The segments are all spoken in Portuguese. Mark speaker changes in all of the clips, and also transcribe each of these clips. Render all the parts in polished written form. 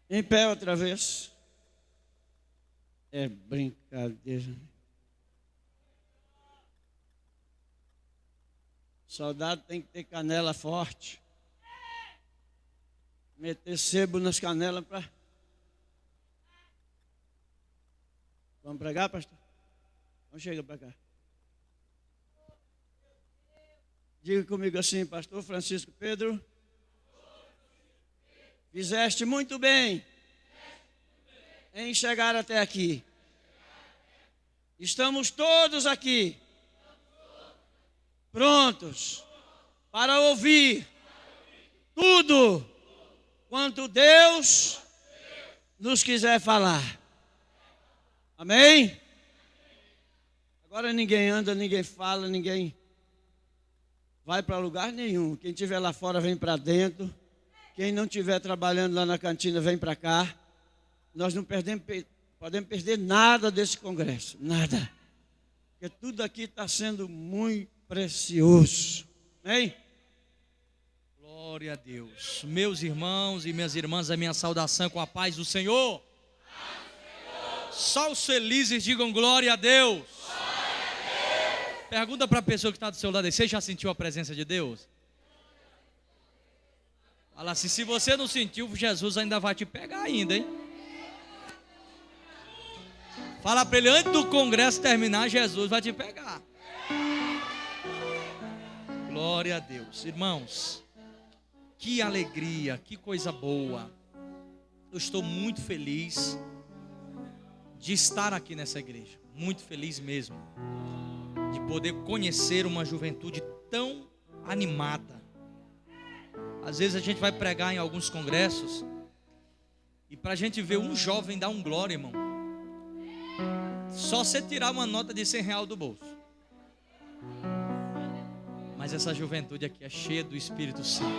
Speaker 1: Em pé outra vez. É brincadeira. Soldado tem que ter canela forte. Meter sebo nas canelas para... Vamos pregar, pastor? Então chega para cá. Diga comigo assim, pastor Francisco Pedro. Fizeste muito bem em chegar até aqui. Estamos todos aqui prontos para ouvir tudo quanto Deus nos quiser falar. Amém? Agora ninguém anda, ninguém fala, ninguém vai para lugar nenhum. Quem estiver lá fora vem para dentro. Quem não estiver trabalhando lá na cantina vem para cá. Nós não podemos perder nada desse congresso, nada. Porque tudo aqui está sendo muito precioso. Amém?
Speaker 2: Glória a Deus. Meus irmãos e minhas irmãs, a minha saudação com a paz do Senhor. Só os felizes digam glória a Deus. Pergunta para a pessoa que está do seu lado aí, você já sentiu a presença de Deus? Fala assim, se você não sentiu, Jesus ainda vai te pegar ainda, hein? Fala para ele, antes do congresso terminar, Jesus vai te pegar. Glória a Deus. Irmãos, que alegria, que coisa boa. Eu estou muito feliz de estar aqui nessa igreja. Muito feliz mesmo. De poder conhecer uma juventude tão animada. Às vezes a gente vai pregar em alguns congressos e para a gente ver um jovem dar um glória, irmão, só você tirar uma nota de R$100 do bolso. Mas essa juventude aqui é cheia do Espírito Santo.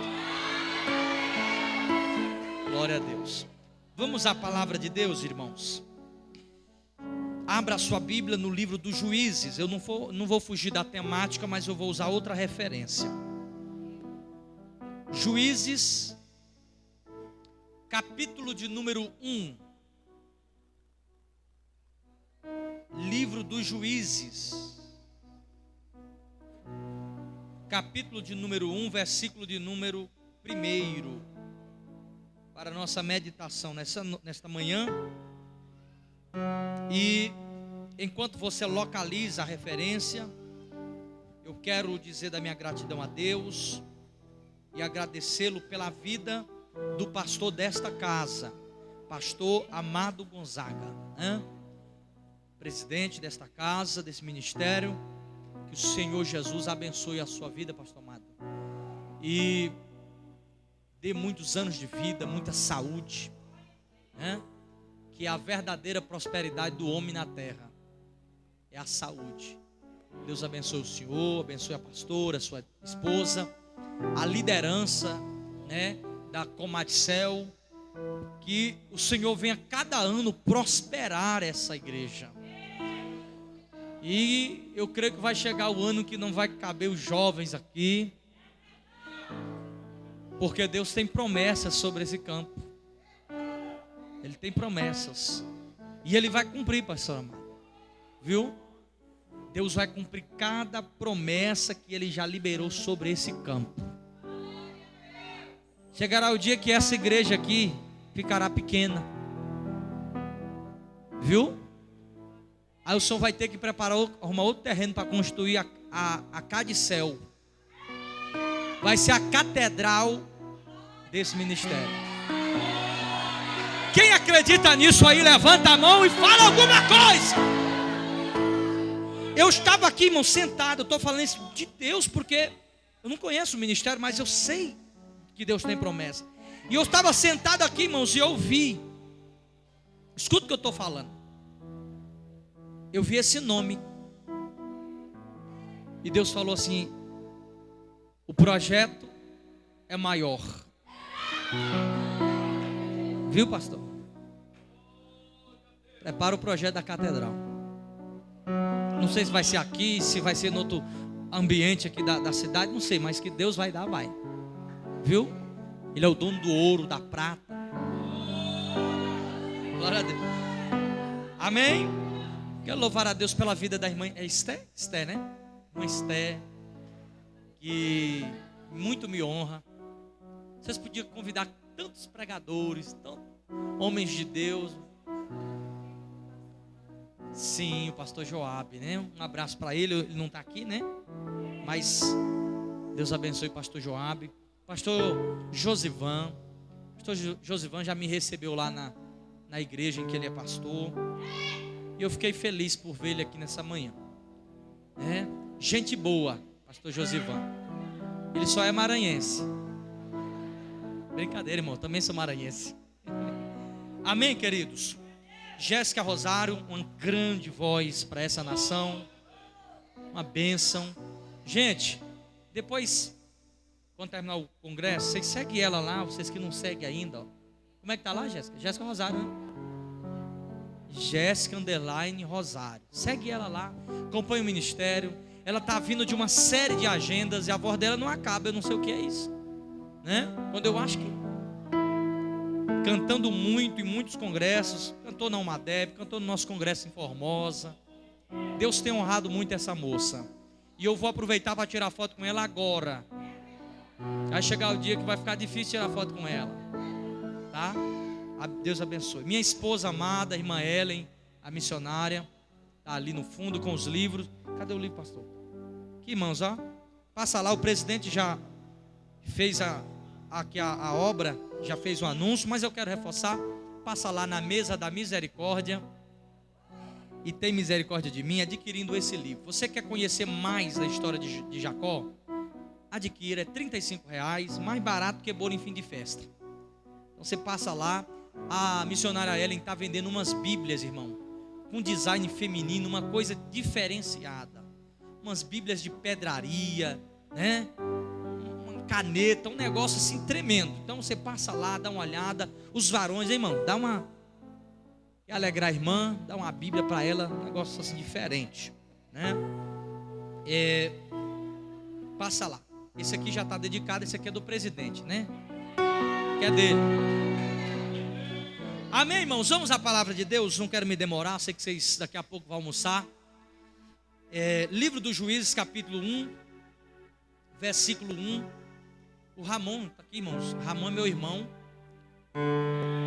Speaker 2: Glória a Deus. Vamos à palavra de Deus, irmãos. Abra a sua Bíblia no livro dos Juízes. Eu não vou fugir da temática, mas eu vou usar outra referência. Juízes, capítulo de número 1. Livro dos Juízes, capítulo de número 1, versículo de número 1. Para a nossa meditação nesta manhã. E enquanto você localiza a referência, eu quero dizer da minha gratidão a Deus e agradecê-lo pela vida do pastor desta casa, pastor Amado Gonzaga, presidente desta casa, desse ministério. Que o Senhor Jesus abençoe a sua vida, pastor Amado, e dê muitos anos de vida, muita saúde, que a verdadeira prosperidade do homem na terra é a saúde. Deus abençoe o senhor, abençoe a pastora, a sua esposa, a liderança, da Comadcel. Que o Senhor venha cada ano prosperar essa igreja. E eu creio que vai chegar o ano que não vai caber os jovens aqui, porque Deus tem promessas sobre esse campo. Ele tem promessas e Ele vai cumprir, pastor Amado. Viu? Deus vai cumprir cada promessa que Ele já liberou sobre esse campo. Chegará o dia que essa igreja aqui ficará pequena. Viu? Aí o senhor vai ter que arrumar outro terreno para construir a Cadicel. Vai ser a catedral desse ministério. Quem acredita nisso aí, levanta a mão e fala alguma coisa. Eu estava aqui, irmão, sentado. Eu estou falando isso de Deus, porque eu não conheço o ministério, mas eu sei que Deus tem promessa. E eu estava sentado aqui, irmãos, e eu vi. Escuta o que eu estou falando. Eu vi esse nome. E Deus falou assim: o projeto é maior. Viu, pastor? Prepara o projeto da catedral. Não sei se vai ser aqui, se vai ser em outro ambiente aqui da cidade, não sei, mas que Deus vai dar, vai. Viu? Ele é o dono do ouro, da prata. Glória a Deus. Amém? Quero louvar a Deus pela vida da irmã Esther, né? Irmã Esther, que muito me honra. Vocês podiam convidar tantos pregadores, tantos homens de Deus. Sim, o pastor Joabe, né? Um abraço para ele, ele não está aqui, né? Mas Deus abençoe o pastor Joabe. Pastor Josivan. Pastor Josivan já me recebeu lá na igreja em que ele é pastor. E eu fiquei feliz por ver ele aqui nessa manhã. Gente boa, pastor Josivan. Ele só é maranhense. Brincadeira, irmão, também sou maranhense. Amém, queridos? Jéssica Rosário, uma grande voz para essa nação. Uma bênção. Gente, depois, quando terminar o congresso, vocês seguem ela lá, vocês que não seguem ainda. Ó. Como é que tá lá, Jéssica? Jéssica Rosário, né? Jéssica _ Rosário. Segue ela lá, acompanha o ministério. Ela está vindo de uma série de agendas e a voz dela não acaba, eu não sei o que é isso, né? Quando eu acho que cantando muito em muitos congressos, cantou na Umadeb, cantou no nosso congresso em Formosa. Deus tem honrado muito essa moça. E eu vou aproveitar para tirar foto com ela agora. Vai chegar o dia que vai ficar difícil tirar foto com ela, tá? Deus abençoe. Minha esposa amada, irmã Ellen, a missionária, está ali no fundo com os livros. Cadê o livro, pastor? Aqui, irmãos, ó. Passa lá, o presidente já fez aqui a obra, já fez o anúncio, mas eu quero reforçar. Passa lá na mesa da misericórdia. E tem misericórdia de mim, adquirindo esse livro. Você quer conhecer mais da história de Jacó? Adquira, é R$35, mais barato que bolo em fim de festa. Então você passa lá. A missionária Ellen está vendendo umas bíblias, irmão, com design feminino, uma coisa diferenciada. Umas bíblias de pedraria, né? Uma caneta, um negócio assim tremendo. Então você passa lá, dá uma olhada. Os varões, hein, irmão, dá uma... Quer alegrar a irmã, dá uma bíblia para ela, um negócio assim diferente, né? Passa lá. Esse aqui já está dedicado, esse aqui é do presidente, né? Que é dele. Amém, irmãos? Vamos à palavra de Deus. Não quero me demorar, sei que vocês daqui a pouco vão almoçar. Livro dos Juízes, capítulo 1, versículo 1. O Ramon, está aqui, irmãos. Ramon é meu irmão.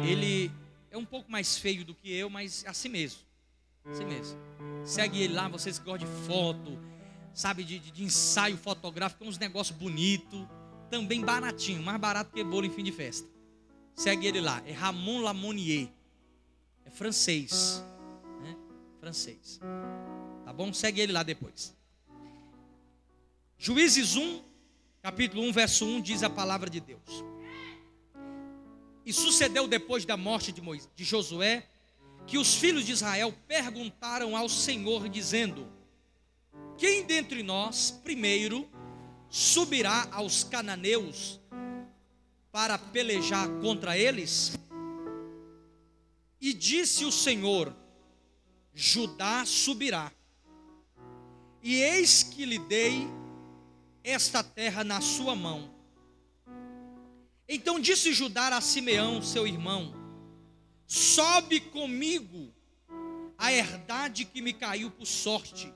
Speaker 2: Ele é um pouco mais feio do que eu, mas é assim mesmo. Assim mesmo. Segue ele lá, vocês que gostam de foto, sabe, de ensaio fotográfico, uns negócios bonitos. Também baratinho, mais barato que bolo em fim de festa. Segue ele lá, é Ramon Lamonier. É francês, né? Francês. Tá bom? Segue ele lá depois. Juízes 1, capítulo 1, verso 1, diz a palavra de Deus. E sucedeu depois da morte de Josué, que os filhos de Israel perguntaram ao Senhor, dizendo: quem dentre nós primeiro subirá aos cananeus para pelejar contra eles? E disse o Senhor: Judá subirá, e eis que lhe dei esta terra na sua mão. Então disse Judá a Simeão, seu irmão: sobe comigo a herdade que me caiu por sorte,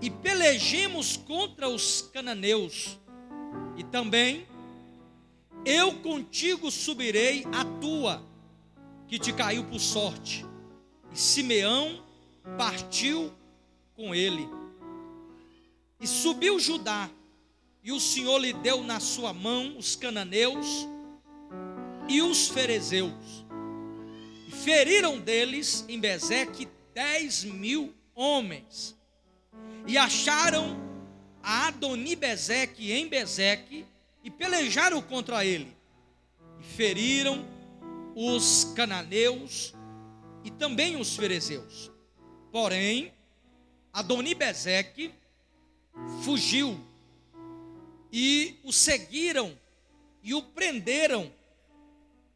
Speaker 2: e pelejemos contra os cananeus, e também eu contigo subirei a tua, que te caiu por sorte. E Simeão partiu com ele. E subiu Judá, e o Senhor lhe deu na sua mão os cananeus e os ferezeus. E feriram deles em Bezeque 10.000 homens. E acharam a Adoni-Bezeque em Bezeque, e pelejaram contra ele, e feriram os cananeus e também os ferezeus. Porém, Adoni-Bezeque fugiu, e o seguiram e o prenderam,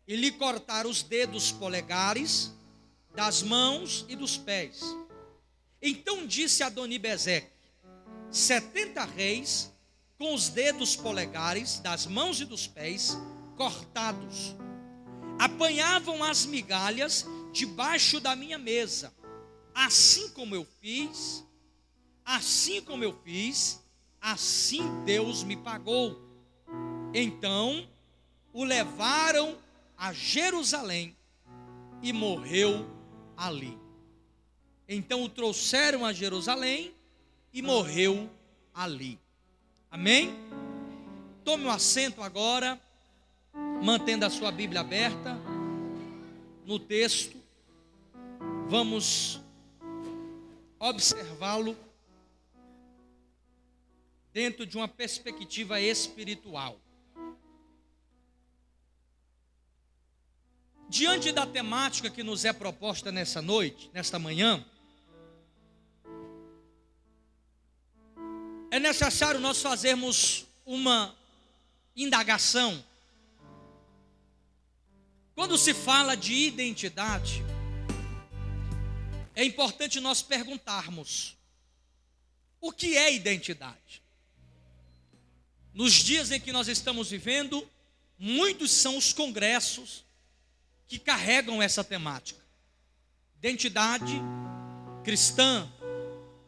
Speaker 2: e lhe cortaram os dedos polegares das mãos e dos pés. Então disse Adoni-Bezeque: 70 reis com os dedos polegares das mãos e dos pés cortados apanhavam as migalhas debaixo da minha mesa, assim como eu fiz, assim Deus me pagou. Então o levaram a Jerusalém e morreu ali. Então o trouxeram a Jerusalém e morreu ali. Amém? Tome um assento agora, mantendo a sua Bíblia aberta no texto. Vamos observá-lo dentro de uma perspectiva espiritual. Diante da temática que nos é proposta nessa noite, nesta manhã, é necessário nós fazermos uma indagação. Quando se fala de identidade, é importante nós perguntarmos: o que é identidade? Nos dias em que nós estamos vivendo, muitos são os congressos que carregam essa temática. Identidade cristã,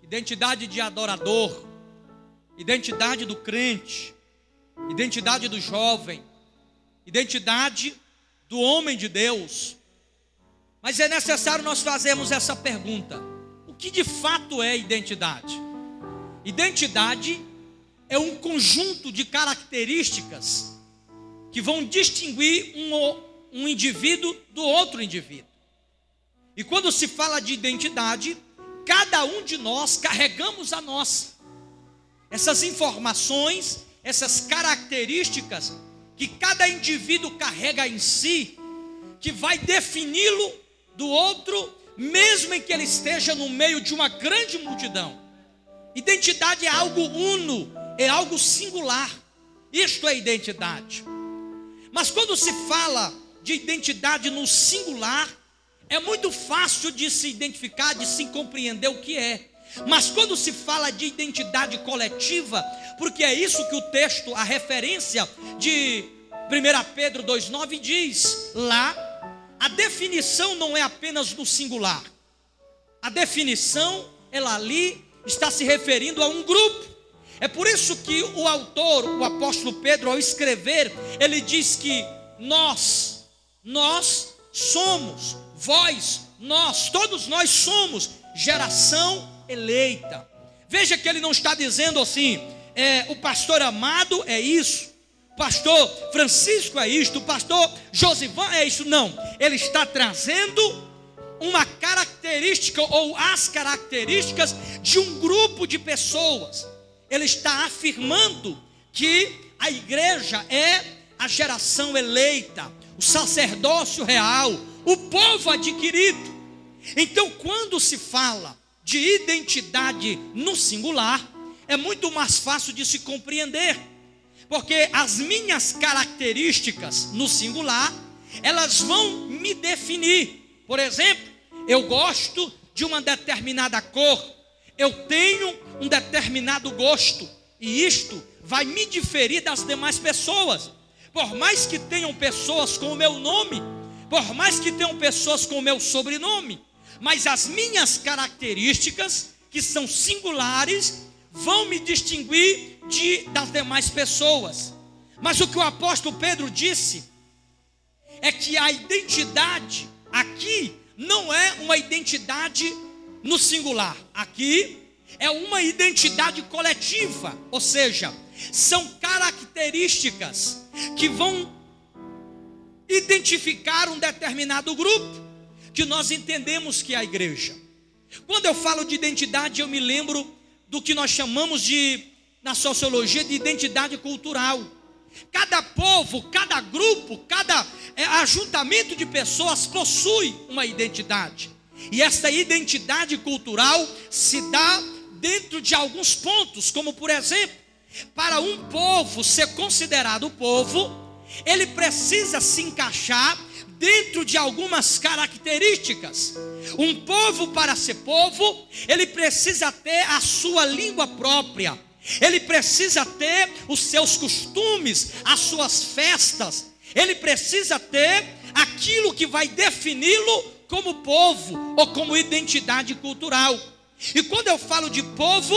Speaker 2: identidade de adorador, identidade do crente, identidade do jovem, identidade do homem de Deus. Mas é necessário nós fazermos essa pergunta: o que de fato é identidade? Identidade é um conjunto de características que vão distinguir um indivíduo do outro indivíduo. E quando se fala de identidade, cada um de nós carregamos a nossa. Essas informações, essas características que cada indivíduo carrega em si, que vai defini-lo do outro, mesmo em que ele esteja no meio de uma grande multidão. Identidade é algo uno, é algo singular. Isto é identidade. Mas quando se fala de identidade no singular, é muito fácil de se identificar, de se compreender o que é. Mas quando se fala de identidade coletiva, porque é isso que o texto, a referência de 1 Pedro 2,9 diz, lá, a definição não é apenas no singular. A definição, ela ali está se referindo a um grupo. É por isso que o autor, o apóstolo Pedro, ao escrever, ele diz que nós somos, vós, nós, todos nós somos geração eleita. Veja que ele não está dizendo assim, o pastor Amado é isso, o pastor Francisco é isto, o pastor Josivan é isso. Não, ele está trazendo uma característica ou as características de um grupo de pessoas. Ele está afirmando que a igreja é a geração eleita, o sacerdócio real, o povo adquirido. Então, quando se fala de identidade no singular, é muito mais fácil de se compreender, porque as minhas características no singular, elas vão me definir. Por exemplo, eu gosto de uma determinada cor, eu tenho um determinado gosto, e isto vai me diferir das demais pessoas. Por mais que tenham pessoas com o meu nome, por mais que tenham pessoas com o meu sobrenome, mas as minhas características, que são singulares, vão me distinguir das demais pessoas. Mas o que o apóstolo Pedro disse é que a identidade aqui não é uma identidade no singular. Aqui é uma identidade coletiva, ou seja, são características que vão identificar um determinado grupo, que nós entendemos que é a igreja. Quando eu falo de identidade, eu me lembro do que nós chamamos na sociologia, de identidade cultural. Cada povo, cada grupo, cada ajuntamento de pessoas possui uma identidade. E essa identidade cultural se dá dentro de alguns pontos, como por exemplo, para um povo ser considerado povo, ele precisa se encaixar dentro de algumas características. Um povo, para ser povo, ele precisa ter a sua língua própria, ele precisa ter os seus costumes, as suas festas, ele precisa ter aquilo que vai defini-lo como povo ou como identidade cultural. E quando eu falo de povo,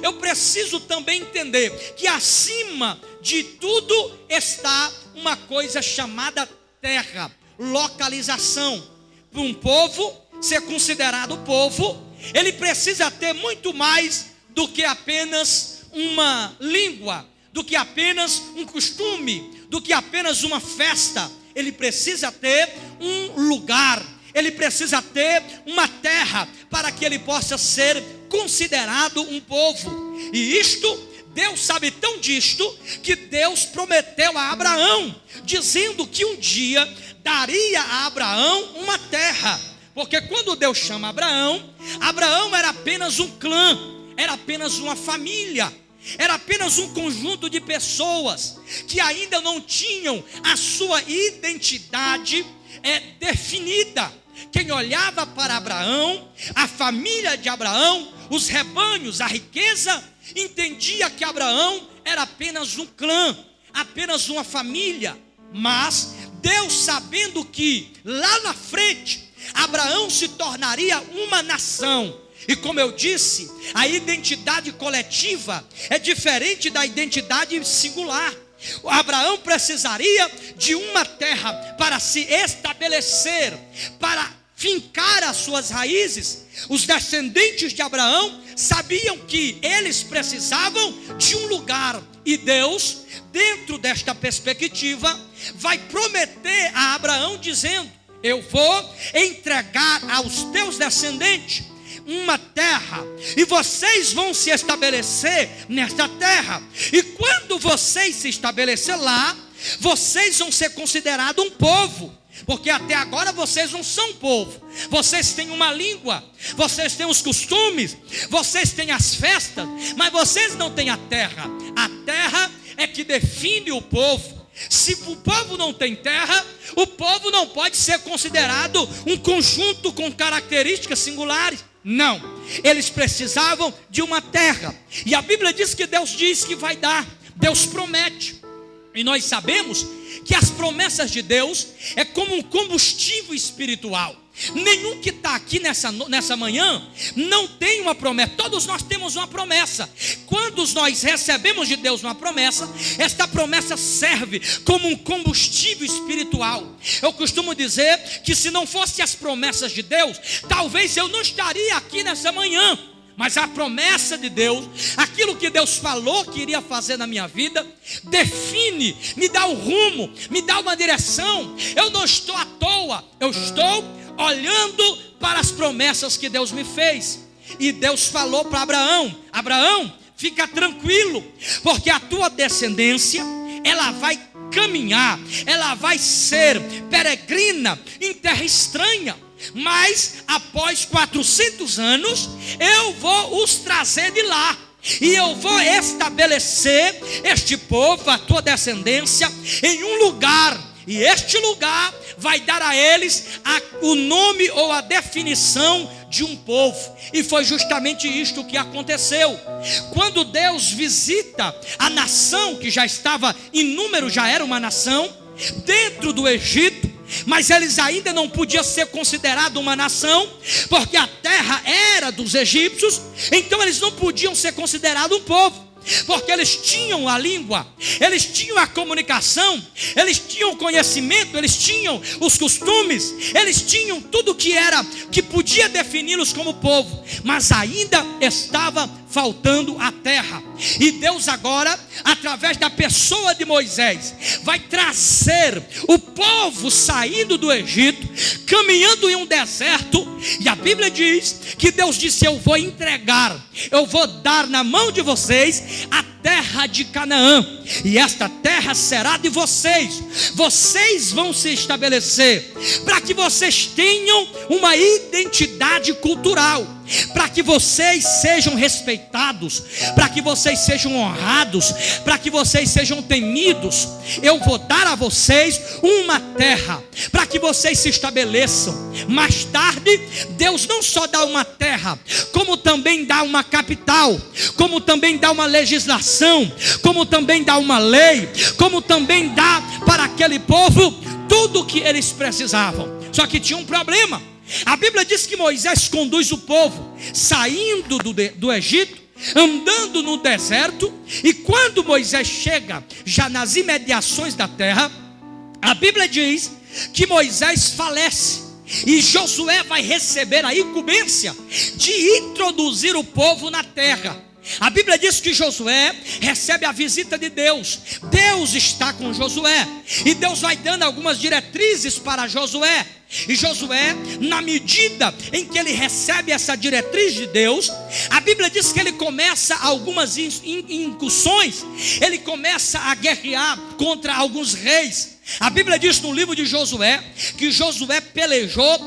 Speaker 2: eu preciso também entender que acima de tudo está uma coisa chamada terra, localização. Para um povo ser considerado povo, ele precisa ter muito mais do que apenas uma língua, do que apenas um costume, do que apenas uma festa. Ele precisa ter um lugar, ele precisa ter uma terra para que ele possa ser considerado um povo. E isto, Deus sabe tão disto, que Deus prometeu a Abraão, dizendo que um dia daria a Abraão uma terra. Porque quando Deus chama Abraão, Abraão era apenas um clã, era apenas uma família, era apenas um conjunto de pessoas que ainda não tinham a sua identidade definida. Quem olhava para Abraão, a família de Abraão, os rebanhos, a riqueza, entendia que Abraão era apenas um clã, apenas uma família. Mas Deus, sabendo que lá na frente Abraão se tornaria uma nação, e como eu disse, a identidade coletiva é diferente da identidade singular. Abraão precisaria de uma terra para se estabelecer, para fincar as suas raízes. Os descendentes de Abraão sabiam que eles precisavam de um lugar, e Deus, dentro desta perspectiva, vai prometer a Abraão dizendo: eu vou entregar aos teus descendentes uma terra, e vocês vão se estabelecer nesta terra. E quando vocês se estabelecer lá, vocês vão ser considerados um povo. Porque até agora vocês não são povo. Vocês têm uma língua, vocês têm os costumes, vocês têm as festas, mas vocês não têm a terra. A terra é que define o povo. Se o povo não tem terra, o povo não pode ser considerado um conjunto com características singulares. Não, eles precisavam de uma terra. E a Bíblia diz que Deus diz que vai dar, Deus promete. E nós sabemos que as promessas de Deus é como um combustível espiritual. Nenhum que está aqui nessa manhã não tem uma promessa. Todos nós temos uma promessa. Quando nós recebemos de Deus uma promessa, esta promessa serve como um combustível espiritual. Eu costumo dizer que se não fossem as promessas de Deus, talvez eu não estaria aqui nessa manhã. Mas a promessa de Deus, aquilo que Deus falou que iria fazer na minha vida, define, me dá o rumo, me dá uma direção. Eu não estou à toa, eu estou olhando para as promessas que Deus me fez. E Deus falou para Abraão: Abraão, fica tranquilo, porque a tua descendência, ela vai caminhar, ela vai ser peregrina em terra estranha. Mas após 400 anos, eu vou os trazer de lá, e eu vou estabelecer este povo, a tua descendência, em um lugar. E este lugar vai dar a eles o nome ou a definição de um povo. E foi justamente isto que aconteceu. Quando Deus visita a nação que já estava em número, já era uma nação dentro do Egito, mas eles ainda não podiam ser considerados uma nação, porque a terra era dos egípcios. Então eles não podiam ser considerados um povo, porque eles tinham a língua, eles tinham a comunicação, eles tinham o conhecimento, eles tinham os costumes, eles tinham tudo que podia defini-los como povo, mas ainda estava faltando a terra. E Deus agora, através da pessoa de Moisés, vai trazer o povo saindo do Egito, caminhando em um deserto. E a Bíblia diz que Deus disse: eu vou entregar, eu vou dar na mão de vocês a terra de Canaã, e esta terra será de vocês. Vocês vão se estabelecer, para que vocês tenham uma identidade cultural, para que vocês sejam respeitados, para que vocês sejam honrados, para que vocês sejam temidos. Eu vou dar a vocês uma terra, para que vocês se estabeleçam. Mais tarde, Deus não só dá uma terra, como também dá uma capital, como também dá uma legislação, como também dá uma lei, como também dá para aquele povo tudo o que eles precisavam. Só que tinha um problema. A Bíblia diz que Moisés conduz o povo saindo do Egito, andando no deserto, e quando Moisés chega já nas imediações da terra, a Bíblia diz que Moisés falece, e Josué vai receber a incumbência de introduzir o povo na terra. A Bíblia diz que Josué recebe a visita de Deus. Deus está com Josué, e Deus vai dando algumas diretrizes para Josué. E Josué, na medida em que ele recebe essa diretriz de Deus, a Bíblia diz que ele começa algumas incursões, ele começa a guerrear contra alguns reis. A Bíblia diz no livro de Josué que Josué pelejou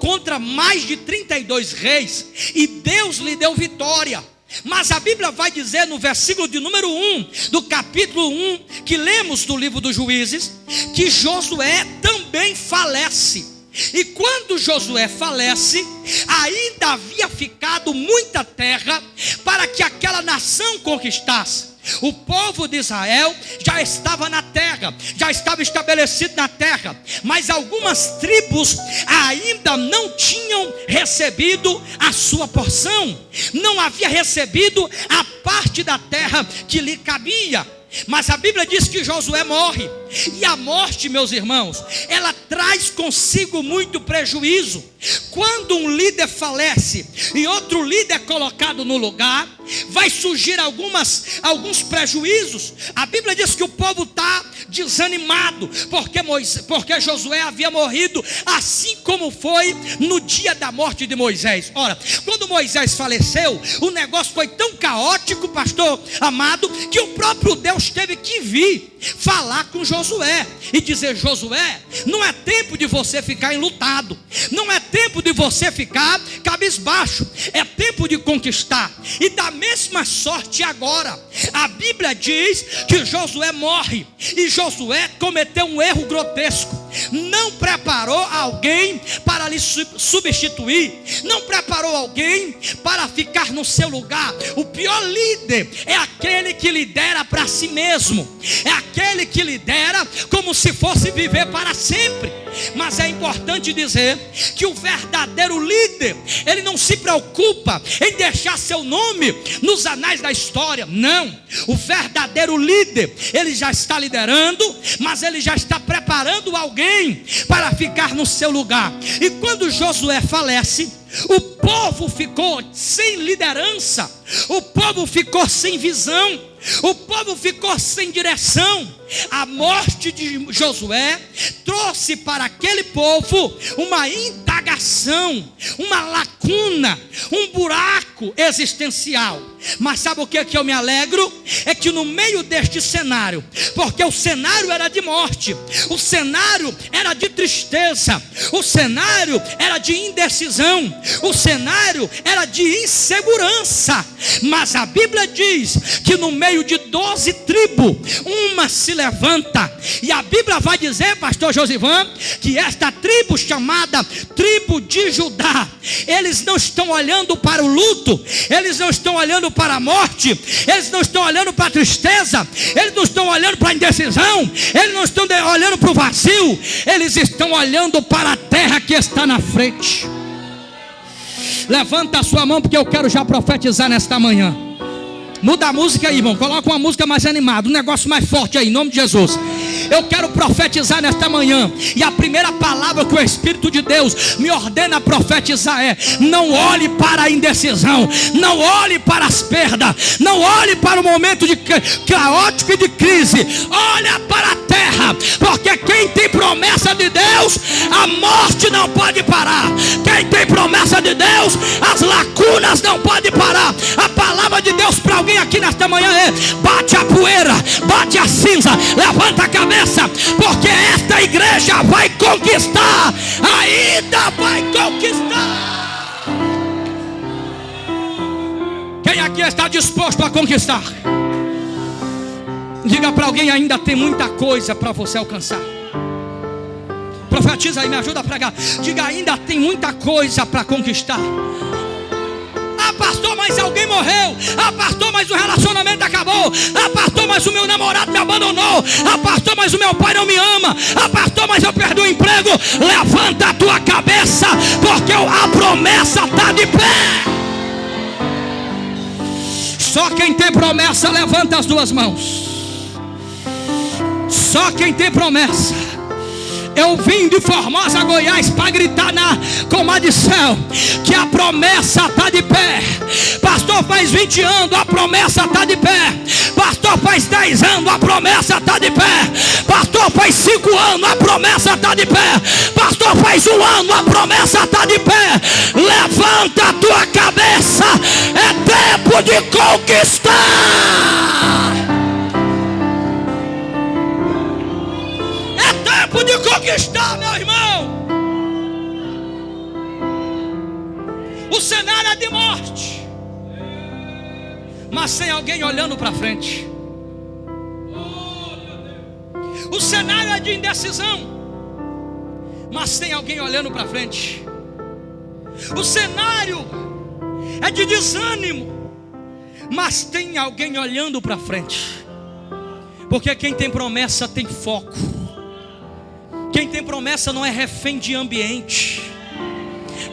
Speaker 2: contra mais de 32 reis, e Deus lhe deu vitória. Mas a Bíblia vai dizer no versículo de número 1 do capítulo 1 que lemos do livro dos Juízes, que Josué também falece. E quando Josué falece, ainda havia ficado muita terra para que aquela nação conquistasse. O povo de Israel já estava na terra, já estava estabelecido na terra, mas algumas tribos ainda não tinham recebido a sua porção, não havia recebido a parte da terra que lhe cabia. Mas a Bíblia diz que Josué morre, e a morte, meus irmãos, ela traz consigo muito prejuízo. Quando um líder falece e outro líder é colocado no lugar, vai surgir alguns prejuízos. A Bíblia diz que o povo está desanimado, porque Josué havia morrido, assim como foi no dia da morte de Moisés. Ora, quando Moisés faleceu, o negócio foi tão caótico, pastor amado, que o próprio Deus teve que vir falar com Josué e dizer: Josué, não é tempo de você ficar enlutado, não é tempo de você ficar cabisbaixo, é tempo de conquistar. E da mesma sorte agora, a Bíblia diz que Josué morre, e Josué cometeu um erro grotesco. Não preparou alguém para lhe substituir, não preparou alguém para ficar no seu lugar. O pior líder é aquele que lidera para si mesmo, é aquele que lidera como se fosse viver para sempre. Mas é importante dizer que o verdadeiro líder, ele não se preocupa em deixar seu nome nos anais da história. Não, o verdadeiro líder, ele já está liderando, mas ele já está preparando alguém para ficar no seu lugar. E quando Josué falece, o povo ficou sem liderança, o povo ficou sem visão, o povo ficou sem direção. A morte de Josué trouxe para aquele povo uma indagação, uma lacuna, um buraco existencial. Mas sabe o que eu me alegro? É que no meio deste cenário, porque o cenário era de morte, o cenário era de tristeza, o cenário era de indecisão, o cenário era de insegurança, mas a Bíblia diz que no meio de 12 tribos, uma se levanta. E a Bíblia vai dizer, pastor Josivan, que esta tribo chamada tribo de Judá, eles não estão olhando para o luto, eles não estão olhando para a morte, eles não estão olhando para a tristeza, eles não estão olhando para a indecisão, eles não estão olhando para o vazio, eles estão olhando para a terra que está na frente. Levanta a sua mão, porque eu quero já profetizar nesta manhã. Muda a música aí, irmão. Coloca uma música mais animada, um negócio mais forte aí, em nome de Jesus. Eu quero profetizar nesta manhã, e a primeira palavra que o Espírito de Deus me ordena profetizar é: não olhe para a indecisão, não olhe para as perdas, não olhe para o momento de caótico e de crise. Olha para a terra, porque quem tem promessa de Deus, a morte não pode parar. Quem tem promessa de Deus, as lacunas não podem parar. A palavra de Deus para alguém aqui nesta manhã é: bate a poeira, bate a cinza, levanta a cabeça, porque esta igreja vai conquistar, ainda vai conquistar. Quem aqui está disposto a conquistar? Diga para alguém: ainda tem muita coisa para você alcançar. Profetiza aí, me ajuda a pregar. Diga: ainda tem muita coisa para conquistar. Ah, pastor, mas alguém morreu. Ah, pastor, mas o relacionamento acabou. Ah, pastor, mas o meu namorado me abandonou. Ah, pastor, mas o meu pai não me ama. Ah, pastor, mas eu perdi o emprego. cego, levanta a tua cabeça, porque a promessa está de pé. Só quem tem promessa, levanta as duas mãos. Só quem tem promessa. Eu vim de Formosa, Goiás, para gritar na Comadicel que a promessa está de pé. Pastor, faz 20 anos, a promessa está de pé. Pastor, faz 10 anos, a promessa está de pé. Pastor, faz 5 anos, a promessa está de pé. Pastor, faz 1 ano, a promessa está de pé. Levanta a tua cabeça, é tempo de conquistar. É tempo de conquistar, meu irmão. O cenário é de morte, mas tem alguém olhando para frente. O cenário é de indecisão, mas tem alguém olhando para frente. O cenário é de desânimo, mas tem alguém olhando para frente. Porque quem tem promessa tem foco. Quem tem promessa não é refém de ambiente.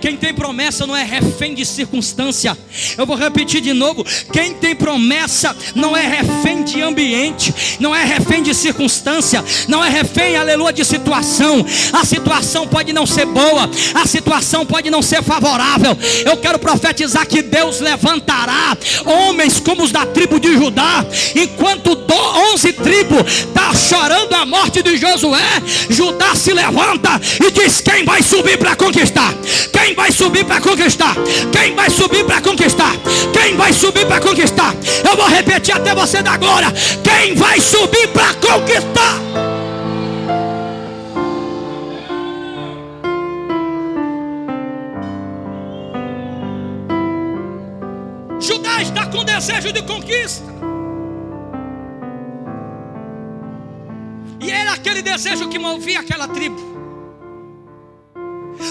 Speaker 2: Quem tem promessa não é refém de circunstância. Eu vou repetir de novo. Quem tem promessa não é refém de ambiente, não é refém de circunstância, não é refém, aleluia, de situação. A situação pode não ser boa, a situação pode não ser favorável. Eu quero profetizar que Deus levantará homens como os da tribo de Judá. Enquanto 11 tribos está chorando a morte de Josué, Judá se levanta e diz: quem vai subir para conquistar? Quem vai subir para conquistar? Quem vai subir para conquistar? Quem vai subir para conquistar? Eu vou repetir até você dar glória. Quem vai subir para conquistar? Judá está com desejo de conquista. E era aquele desejo que movia aquela tribo.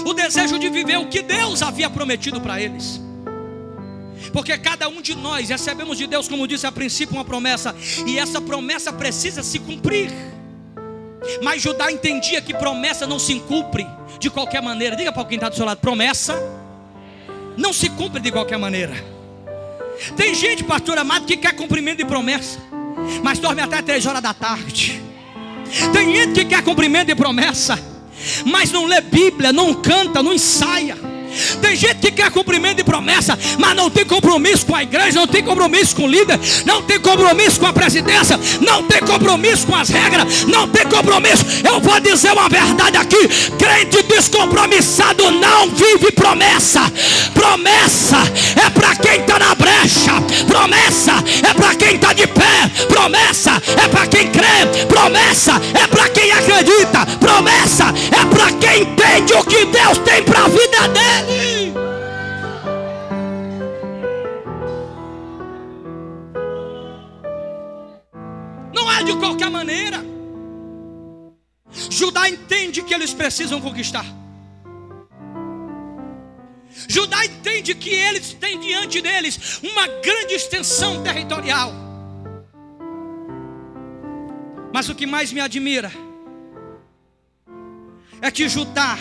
Speaker 2: O desejo de viver o que Deus havia prometido para eles. Porque cada um de nós recebemos de Deus, como disse a princípio, uma promessa. E essa promessa precisa se cumprir. Mas Judá entendia que promessa não se cumpre de qualquer maneira. Diga para quem está do seu lado: promessa não se cumpre de qualquer maneira. Tem gente, pastor amado, que quer cumprimento de promessa, mas dorme até 3 horas da tarde. Tem gente que quer cumprimento de promessa, mas não lê Bíblia, não canta, não ensaia. Tem gente que quer cumprimento de promessa, mas não tem compromisso com a igreja, não tem compromisso com o líder, não tem compromisso com a presidência, não tem compromisso com as regras, não tem compromisso. Eu vou dizer uma verdade aqui: crente descompromissado não vive promessa. Promessa é para quem está na brecha, promessa é para quem está de pé, promessa é para quem crê, promessa é para quem acredita, promessa é para quem entende o que Deus tem para a vida dele. Não é de qualquer maneira. Judá entende que eles precisam conquistar. Judá entende que eles têm diante deles uma grande extensão territorial. Mas o que mais me admira é que Judá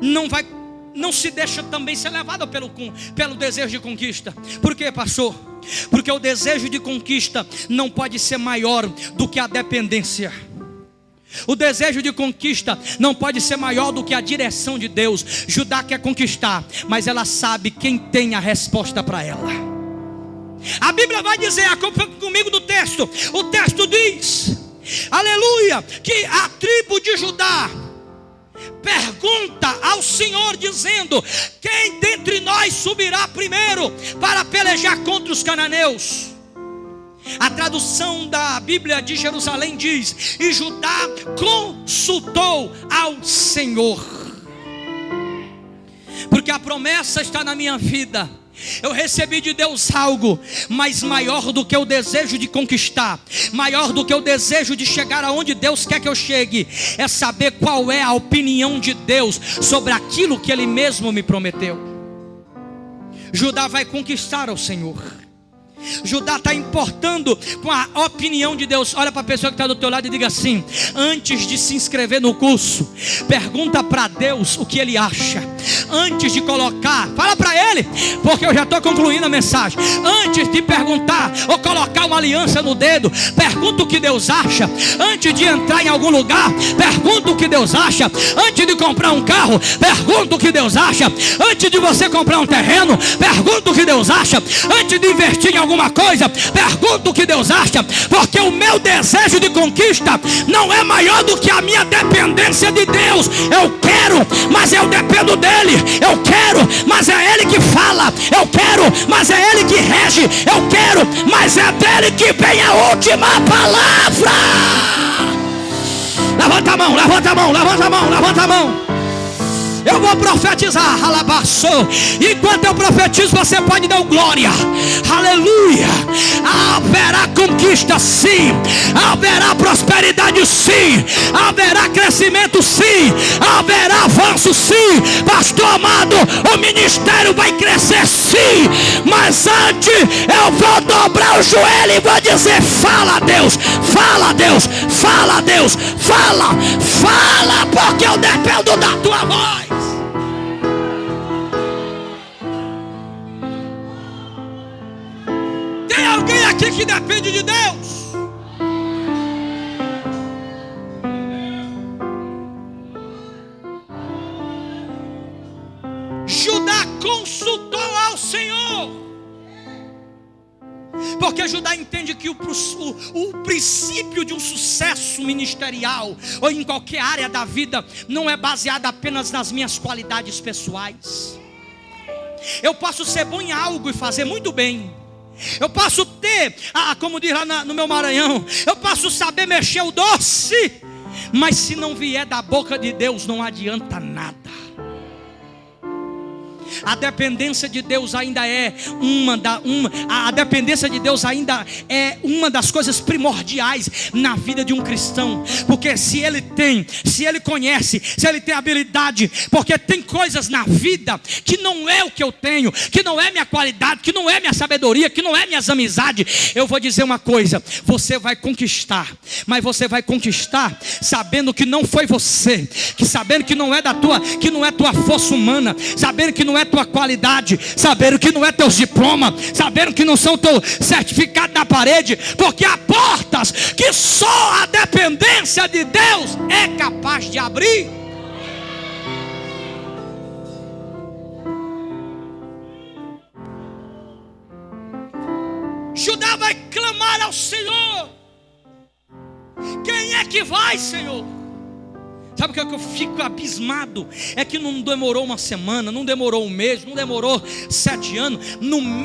Speaker 2: não se deixa também ser levado pelo desejo de conquista. Por quê, pastor? Porque o desejo de conquista não pode ser maior do que a dependência. O desejo de conquista não pode ser maior do que a direção de Deus. Judá quer conquistar, mas ela sabe quem tem a resposta para ela. A Bíblia vai dizer, acompanha comigo no texto. O texto diz, aleluia, que a tribo de Judá pergunta ao Senhor dizendo: quem dentre nós subirá primeiro para pelejar contra os cananeus? A tradução da Bíblia de Jerusalém diz: e Judá consultou ao Senhor. Porque a promessa está na minha vida. Eu recebi de Deus algo, mas maior do que o desejo de conquistar, maior do que o desejo de chegar aonde Deus quer que eu chegue, é saber qual é a opinião de Deus sobre aquilo que Ele mesmo me prometeu. Judá vai conquistar ao Senhor. Judá está importando com a opinião de Deus. Olha para a pessoa que está do teu lado e diga assim: antes de se inscrever no curso, pergunta para Deus o que Ele acha. Antes de colocar, fala para Ele, porque eu já estou concluindo a mensagem. Antes de perguntar ou colocar uma aliança no dedo, pergunta o que Deus acha. Antes de entrar em algum lugar, pergunta o que Deus acha. Antes de comprar um carro, pergunta o que Deus acha. Antes de você comprar um terreno, pergunta o que Deus acha. Antes de investir em alguma coisa, pergunta o que Deus acha. Porque o meu desejo de conquista não é maior do que a minha dependência de Deus. Eu quero, mas eu dependo dele. Eu quero, mas é ele que fala. Eu quero, mas é ele que rege. Eu quero, mas é dele que vem a última palavra. Levanta a mão, levanta a mão, levanta a mão, levanta a mão. Eu vou profetizar, alabaçou. Enquanto eu profetizo, você pode dar glória. Aleluia. Haverá conquista, sim. Haverá prosperidade, sim. Haverá crescimento, sim. Haverá avanço, sim. Pastor amado, o ministério vai crescer, sim. Mas antes eu vou dobrar o joelho e vou dizer: fala, Deus, fala, Deus, fala, Deus, fala, fala, porque eu dependo da tua voz. Tem alguém aqui que depende de Deus? Judá consultou ao Senhor, porque Judá entende que o princípio de um sucesso ministerial ou em qualquer área da vida não é baseado apenas nas minhas qualidades pessoais. Eu posso ser bom em algo e fazer muito bem. Eu posso ter, como diz lá no meu Maranhão, eu posso saber mexer o doce, mas se não vier da boca de Deus, não adianta nada. A dependência de Deus ainda é a dependência de Deus ainda é uma das coisas primordiais na vida de um cristão. Porque se ele conhece, se ele tem habilidade, porque tem coisas na vida que não é o que eu tenho, que não é minha qualidade, que não é minha sabedoria, que não é minhas amizades. Eu vou dizer uma coisa: você vai conquistar, mas você vai conquistar sabendo que não foi você, sabendo que não é tua força humana, sabendo que não é tua qualidade, sabendo que não é teus diplomas, sabendo que não são teu certificado na parede, porque há portas que só a dependência de Deus é capaz de abrir. Judá vai clamar ao Senhor: quem é que vai, Senhor? Sabe o que eu fico abismado? É que não demorou uma semana, não demorou um mês, não demorou 7 anos.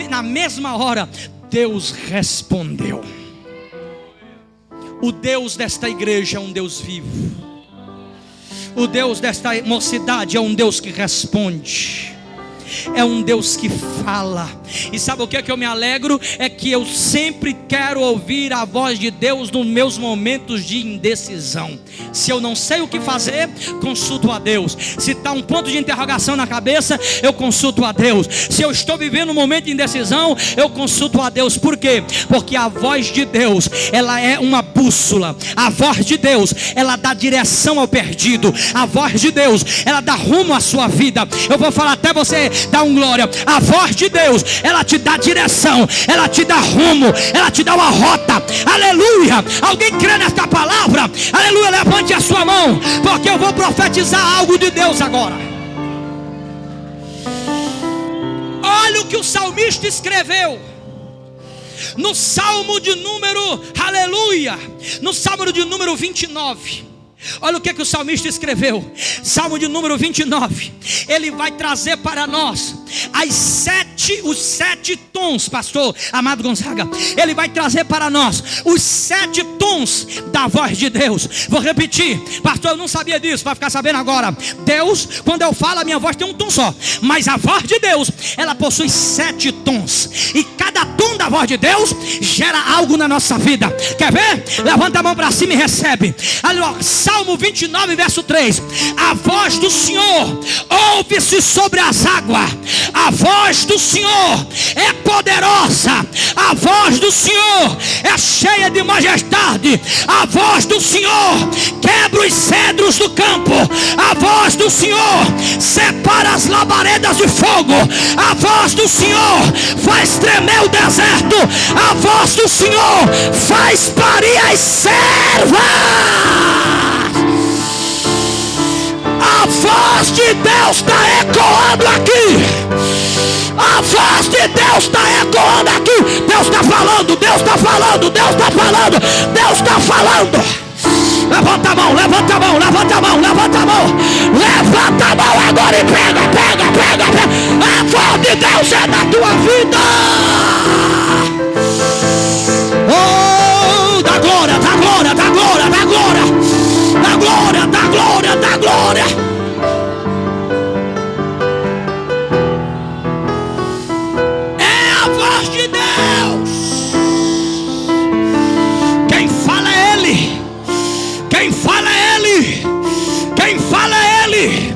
Speaker 2: Na mesma hora, Deus respondeu. O Deus desta igreja é um Deus vivo. O Deus desta mocidade é um Deus que responde. É um Deus que fala. E sabe o que é que eu me alegro? É que eu sempre quero ouvir a voz de Deus nos meus momentos de indecisão. Se eu não sei o que fazer, consulto a Deus. Se está um ponto de interrogação na cabeça, eu consulto a Deus. Se eu estou vivendo um momento de indecisão, eu consulto a Deus. Por quê? Porque a voz de Deus, ela é uma bússola. A voz de Deus, ela dá direção ao perdido. A voz de Deus, ela dá rumo à sua vida. Eu vou falar até você dar um glória. A voz de Deus, ela te dá direção, ela te dá rumo, ela te dá uma rota. Aleluia. Alguém crê nesta palavra? Aleluia. Levante a sua mão, porque eu vou profetizar algo de Deus agora. Olha o que o salmista escreveu no Salmo de número, aleluia, no Salmo de número 29. Olha o que o salmista escreveu. Salmo de número 29. Ele vai trazer para nós os 7 tons, pastor Amado Gonzaga. Ele vai trazer para nós os 7 tons da voz de Deus. Vou repetir, pastor, eu não sabia disso, vai ficar sabendo agora. Deus, quando eu falo, a minha voz tem um tom só, mas a voz de Deus, ela possui 7 tons. E cada tom da voz de Deus gera algo na nossa vida. Quer ver? Levanta a mão para cima e recebe. Salmo 29, verso 3. A voz do Senhor ouve-se sobre as águas. A voz do Senhor é poderosa. A voz do Senhor é cheia de majestade. A voz do Senhor quebra os cedros do campo. A voz do Senhor separa as labaredas de fogo. A voz do Senhor faz tremer o deserto. A voz do Senhor faz parir as servas. A voz de Deus está ecoando aqui. A voz de Deus está ecoando aqui. Deus está falando, Deus está falando, Deus está falando, Deus está falando. Levanta a mão, levanta a mão, levanta a mão, levanta a mão. Levanta a mão agora e pega, pega, pega, pega. A voz de Deus é na tua vida. Oh, da glória, da glória, da glória, da glória. Da glória, da glória, da glória. É a voz de Deus. Quem fala é Ele. Quem fala é Ele. Quem fala é Ele.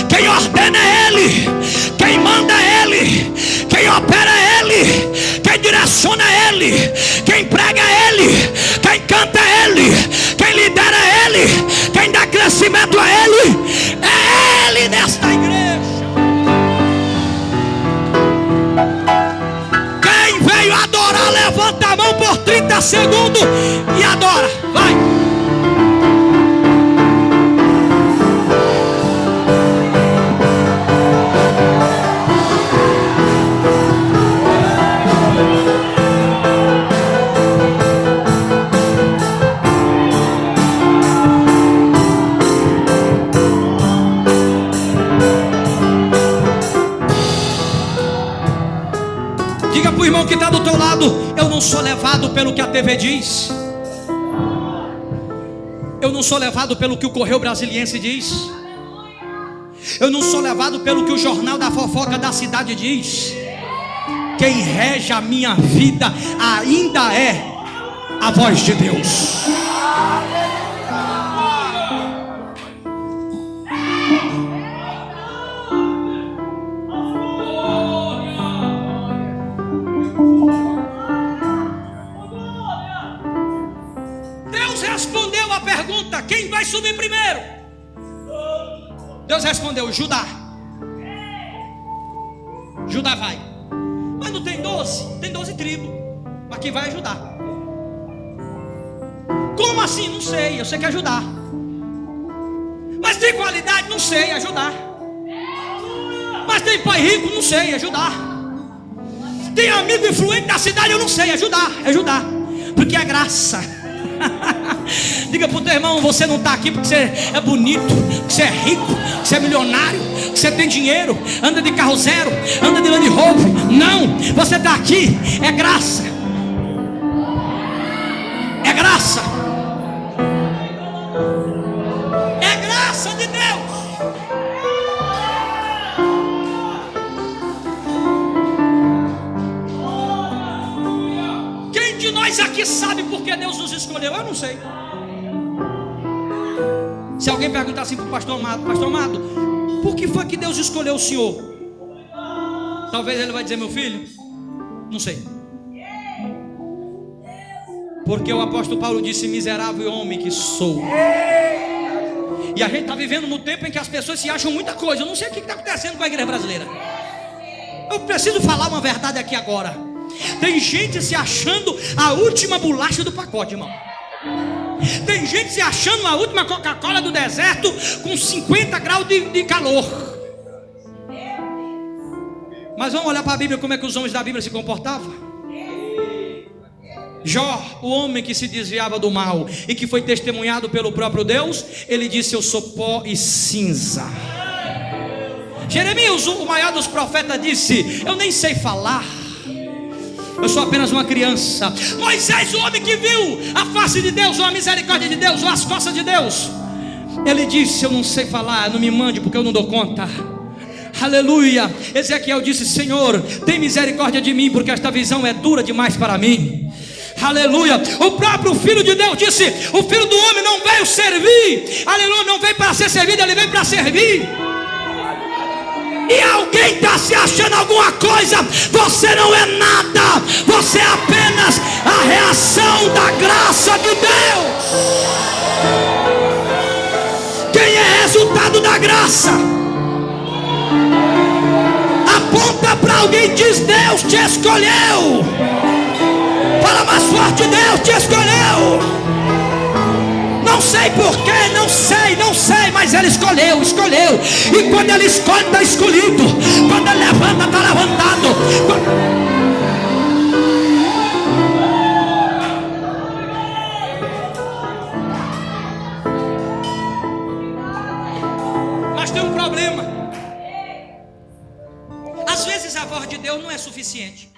Speaker 2: Quem ordena é Ele. Quem manda é Ele. Quem opera é Ele. Quem direciona é Ele. Quem prega é Ele. Quem canta é Ele. Quem lidera é Ele. Quem dá crescimento a Ele. É Ele nesta igreja. Quem veio adorar, levanta a mão por 30 segundos e adora. Vai. Diga para o irmão que está do teu lado: eu não sou levado pelo que a TV diz. Eu não sou levado pelo que o Correio Brasiliense diz. Eu não sou levado pelo que o jornal da fofoca da cidade diz. Quem rege a minha vida ainda é a voz de Deus. Respondeu a pergunta: quem vai subir primeiro? Deus respondeu: Judá. Judá vai. Mas não tem 12? Tem 12 tribos. Mas quem vai é Judá. Como assim? Não sei. Eu sei que é Judá. Mas tem qualidade? Não sei. É Judá. Mas tem pai rico? Não sei. É Judá. Tem amigo influente da cidade? Eu não sei. É Judá. É Judá. Porque é graça. Diga para o teu irmão: você não está aqui porque você é bonito, que você é rico, que você é milionário, que você tem dinheiro, anda de carro zero, anda de Land Rover. Não, você está aqui, é graça. É graça. É graça de Deus. Quem de nós aqui sabe por que Deus nos escolheu? Eu não sei. Se alguém perguntar assim para o pastor Amado, por que foi que Deus escolheu o senhor? Talvez ele vai dizer: meu filho, não sei. Porque o apóstolo Paulo disse: miserável homem que sou. E a gente está vivendo no tempo em que as pessoas se acham muita coisa. Eu não sei o que está acontecendo com a igreja brasileira. Eu preciso falar uma verdade aqui agora. Tem gente se achando a última bolacha do pacote, irmão. Tem gente se achando a última Coca-Cola do deserto com 50 graus de calor. Mas vamos olhar para a Bíblia, como é que os homens da Bíblia se comportavam. Jó, o homem que se desviava do mal e que foi testemunhado pelo próprio Deus, ele disse: eu sou pó e cinza. Jeremias, o maior dos profetas, disse: eu nem sei falar, eu sou apenas uma criança. Moisés, o homem que viu a face de Deus, ou a misericórdia de Deus, ou as costas de Deus, ele disse: eu não sei falar, não me mande porque eu não dou conta. Aleluia. Ezequiel disse: Senhor, tem misericórdia de mim, porque esta visão é dura demais para mim. Aleluia. O próprio Filho de Deus disse: o Filho do homem não veio servir, aleluia, não veio para ser servido, ele veio para servir. e alguém está se achando alguma coisa, você não é nada, você é apenas a reação da graça de Deus. Quem é resultado da graça? Aponta para alguém e diz: Deus te escolheu. Fala mais forte: Deus te escolheu. Não sei porquê, não sei, mas Ele escolheu. E quando Ele escolhe, está escolhido. Quando Ele levanta, está levantado. Mas tem um problema. Às vezes a voz de Deus não é suficiente.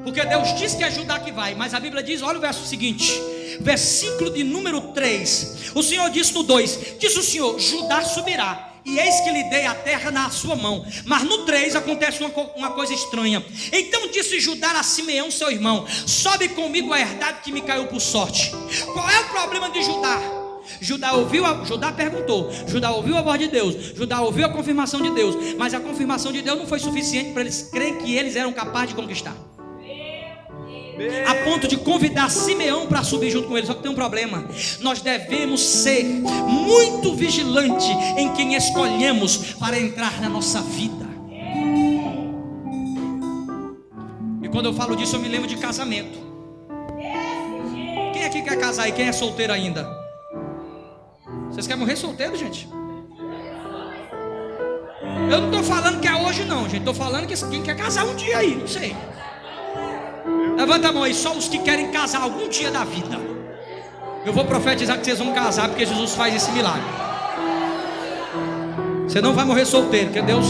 Speaker 2: Porque Deus diz que é Judá que vai, mas a Bíblia diz, olha o verso seguinte, versículo de número 3. O Senhor disse no 2, diz o Senhor: Judá subirá, e eis que lhe dei a terra na sua mão. Mas no 3 acontece uma coisa estranha. Então disse Judá a Simeão seu irmão: sobe comigo a herdade que me caiu por sorte. Qual é o problema de Judá? Judá perguntou, Judá ouviu a voz de Deus, Judá ouviu a confirmação de Deus, mas a confirmação de Deus não foi suficiente para eles crerem que eles eram capazes de conquistar, a ponto de convidar Simeão para subir junto com ele. Só que tem um problema: nós devemos ser muito vigilantes em quem escolhemos para entrar na nossa vida. E quando eu falo disso, eu me lembro de casamento. Quem aqui quer casar e quem é solteiro ainda? Vocês querem morrer solteiro, gente? Eu não estou falando que é hoje não, gente. Estou falando que quem quer casar um dia aí, não sei. Levanta a mão aí, só os que querem casar algum dia da vida. Eu vou profetizar que vocês vão casar, porque Jesus faz esse milagre. Você não vai morrer solteiro, porque Deus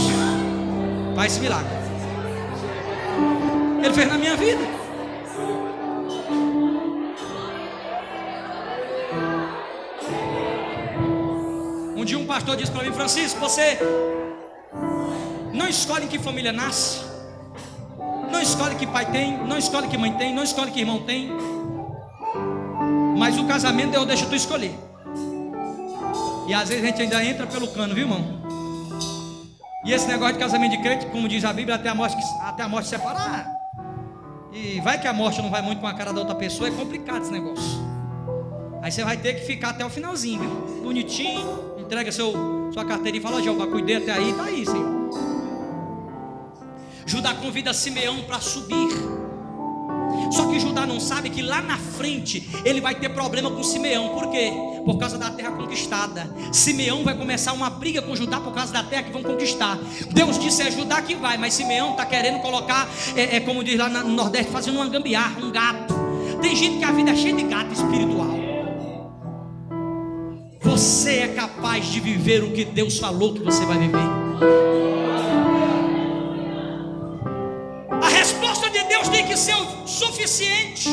Speaker 2: faz esse milagre. Ele fez na minha vida. Um dia um pastor disse para mim: Francisco, você não escolhe em que família nasce, não escolhe que pai tem, não escolhe que mãe tem, não escolhe que irmão tem, mas o casamento Deus deixa tu escolher. E às vezes a gente ainda entra pelo cano, viu, irmão? E esse negócio de casamento de crente, como diz a Bíblia, até a morte separar. E vai que a morte não vai muito com a cara da outra pessoa, é complicado esse negócio. Aí você vai ter que ficar até o finalzinho, viu? Bonitinho, entrega sua carteirinha e fala: Jeová, cuidei até aí, tá aí, Senhor. Judá convida Simeão para subir. Só que Judá não sabe que lá na frente ele vai ter problema com Simeão. Por quê? Por causa da terra conquistada. Simeão vai começar uma briga com Judá por causa da terra que vão conquistar. Deus disse: é Judá que vai, mas Simeão está querendo colocar, como diz lá no Nordeste, fazendo uma gambiarra, um gato. Tem gente que a vida é cheia de gato espiritual. Você é capaz de viver o que Deus falou que você vai viver. A resposta de Deus tem que ser o suficiente.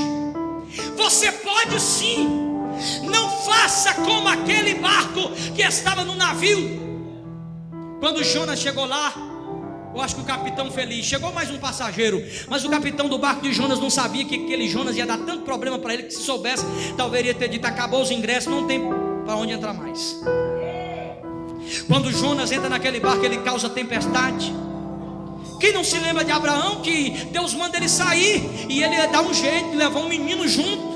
Speaker 2: Você pode sim. Não faça como aquele barco que estava no navio. Quando Jonas chegou lá, eu acho que o capitão feliz, chegou mais um passageiro, mas o capitão do barco de Jonas não sabia que aquele Jonas ia dar tanto problema para ele, que se soubesse, talvez ia ter dito: acabou os ingressos, não tem para onde entrar mais. Quando Jonas entra naquele barco, ele causa tempestade. Quem não se lembra de Abraão, que Deus manda ele sair e ele dá um jeito de levar um menino junto?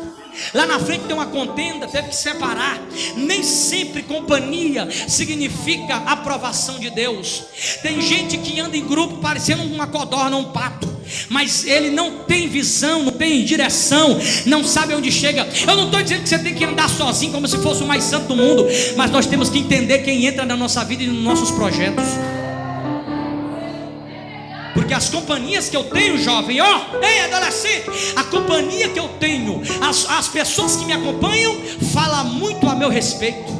Speaker 2: Lá na frente tem uma contenda, teve que separar. Nem sempre companhia significa aprovação de Deus. Tem gente que anda em grupo parecendo uma codorna, um pato, mas ele não tem visão, não tem direção, não sabe onde chega. Eu não estou dizendo que você tem que andar sozinho como se fosse o mais santo do mundo, mas nós temos que entender quem entra na nossa vida e nos nossos projetos. Porque as companhias que eu tenho, jovem, ei adolescente, a companhia que eu tenho, as pessoas que me acompanham, falam muito a meu respeito.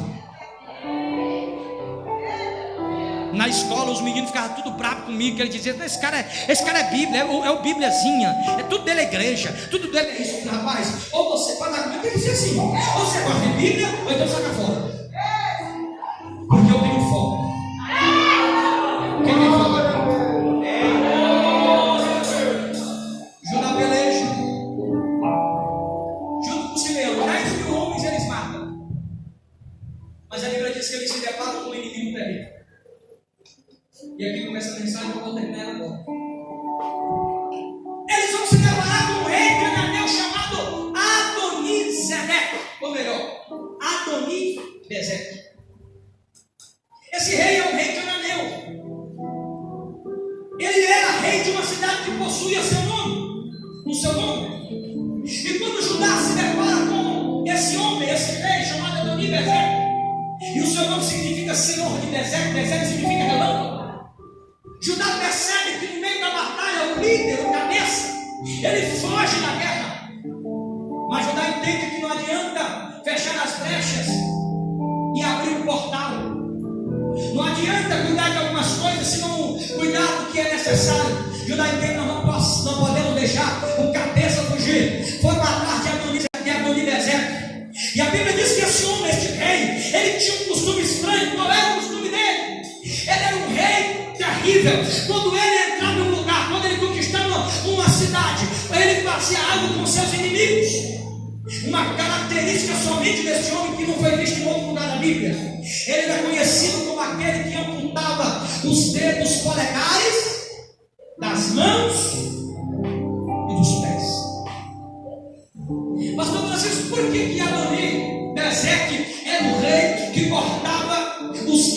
Speaker 2: Na escola os meninos ficavam tudo bravos comigo, que ele dizia: esse cara é Bíblia, é o Bíbliazinha, é tudo dele igreja, tudo dele é isso. Rapaz, ou você pode dar comigo, tem que ser assim, ou você gosta de Bíblia, ou então saca fora. Porque eu tenho foco. Quem tem foco aqui? Judá peleja junto com Simeão, 10 mil homens eles matam. Mas a Bíblia diz que eles se deparam com um inimigo terrível. E aqui começa a mensagem, eu vou terminar ela agora. Eles vão se deparar com um rei cananeu chamado Adoni-Zedeque, ou melhor, Adoni-Bezeque. Esse rei é um rei cananeu. Ele era rei de uma cidade que possuía seu nome, o seu nome. E quando Judá se depara com esse homem, esse rei chamado Adoni-Bezeque, e o seu nome significa Senhor de deserto, deserto significa relâmpago. Judá percebe que no meio da batalha, o líder, o cabeça, ele foge da guerra. Mas Judá entende que não adianta fechar as brechas e abrir um portal. Não adianta cuidar de algumas coisas se não cuidar do que é necessário. Judá entende que nós não podemos deixar o cabeça fugir. Foi atrás de Adoni-Bezeque. E a Bíblia diz que esse homem, este rei, ele tinha um costume estranho. Qual era o costume dele? Ele era um rei terrível. Quando ele entrava em um lugar, quando ele conquistava uma cidade, ele fazia algo com seus inimigos. Uma característica somente desse homem que não foi visto em outro lugar da Bíblia. Ele era conhecido como aquele que apontava os dedos polegares das mãos e dos pés. Pastor Francisco, por que Adoni-Bezeque era o rei que cortava os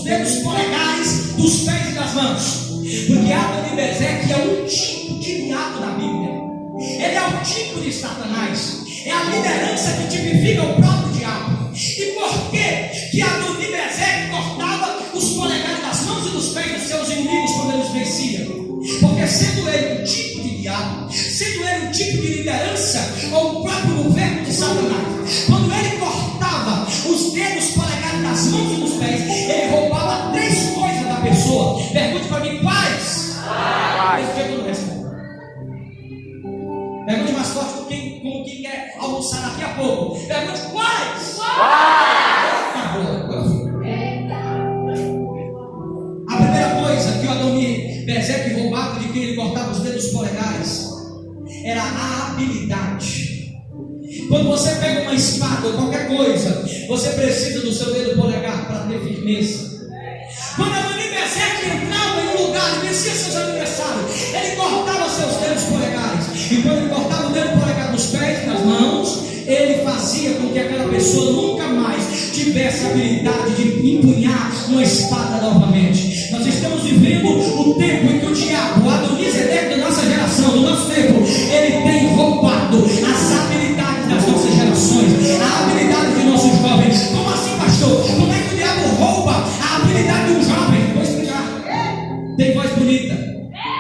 Speaker 2: dedos polegares dos pés e das mãos? Porque Adoni-Bezeque é um tipo de diabo da Bíblia. Ele é o tipo de Satanás. É a liderança que tipifica o próprio diabo. E por que Adoni-Bezeque cortava os polegares das mãos e dos pés dos seus inimigos quando eles venciam? Porque sendo ele um tipo de diabo, sendo ele um tipo de liderança, ou o próprio governo de Satanás, quando ele cortava os dedos polegares das mãos e dos pés, ele roubava 3 coisas da pessoa. Pergunte para mim, quais? Eu não respondo. Pergunte mais forte como quem quer almoçar daqui a pouco. Pergunte quais? A primeira coisa que o Adoni-Bezeque roubava de quem ele cortava os dedos polegares era a habilidade. Quando você pega uma espada ou qualquer coisa, você precisa do seu dedo polegar para ter firmeza. Quando Adoni-Bezeque entrava em um lugar e vencia seus adversários, ele cortava seus dedos polegares. E quando ele cortava o dedo polegar dos pés e das mãos, ele fazia com que aquela pessoa nunca mais tivesse a habilidade de empunhar uma espada novamente. Nós estamos vivendo o tempo em que o diabo, o Adoni-Zedeque da nossa geração, do nosso tempo, ele tem roubado as habilidades das nossas gerações, a habilidade de nossos jovens. Como assim, pastor? Como é que o diabo rouba a habilidade de um jovem? Vou explicar. Tem voz bonita,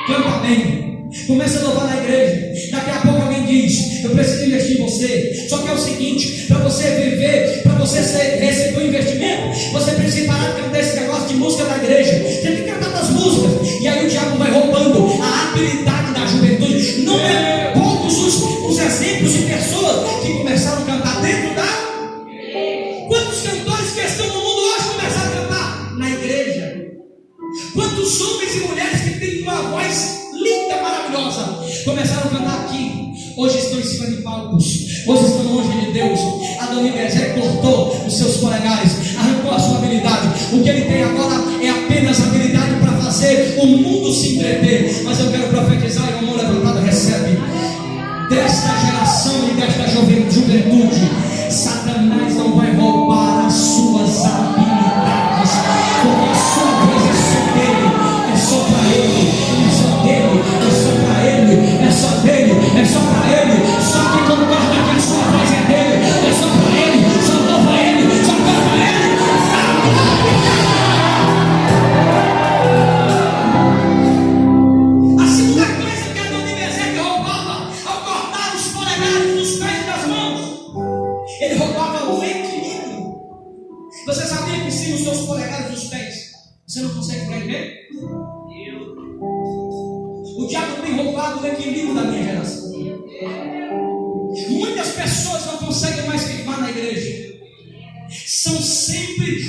Speaker 2: canta bem, começa a louvar na igreja. Daqui a pouco alguém diz: eu preciso investir em você. Só que é o seguinte: para você viver, para você receber um investimento, você precisa parar de cantar esse negócio de música da igreja. Você tem que cantar das músicas. E aí o diabo vai roubando a habilidade da juventude. Não é poucos os exemplos de pessoas que começaram a cantar dentro da. Quantos cantores que estão no mundo hoje começaram a cantar na igreja? Quantos homens e mulheres que têm uma voz linda, maravilhosa, começaram a cantar aqui, hoje estão em cima de palcos, hoje estão longe de Deus. Adoni-Bezeque cortou os seus polegares, arrancou a sua habilidade. O que ele tem agora é apenas habilidade para fazer o mundo se entreter. Mas eu quero profetizar, e a mão levantada recebe desta geração e desta juventude: Satanás não vai roubar as suas habilidades, porque a sua voz é só dele, é só para ele, é só dele, é só para ele, é só dele, é só para ele. Só que concorda que a sua voz é dele, é só para ele, só louva ele, só canta ele. A segunda coisa que Adoni-Bezeque roubava ao cortar os polegares dos pés e das mãos, ele roubava o equilíbrio. Você sabia que sem os seus polegares dos pés você não consegue ficar em pé? O diabo tem roubado o equilíbrio da minha geração. Muitas pessoas não conseguem mais firmar na igreja. São sempre,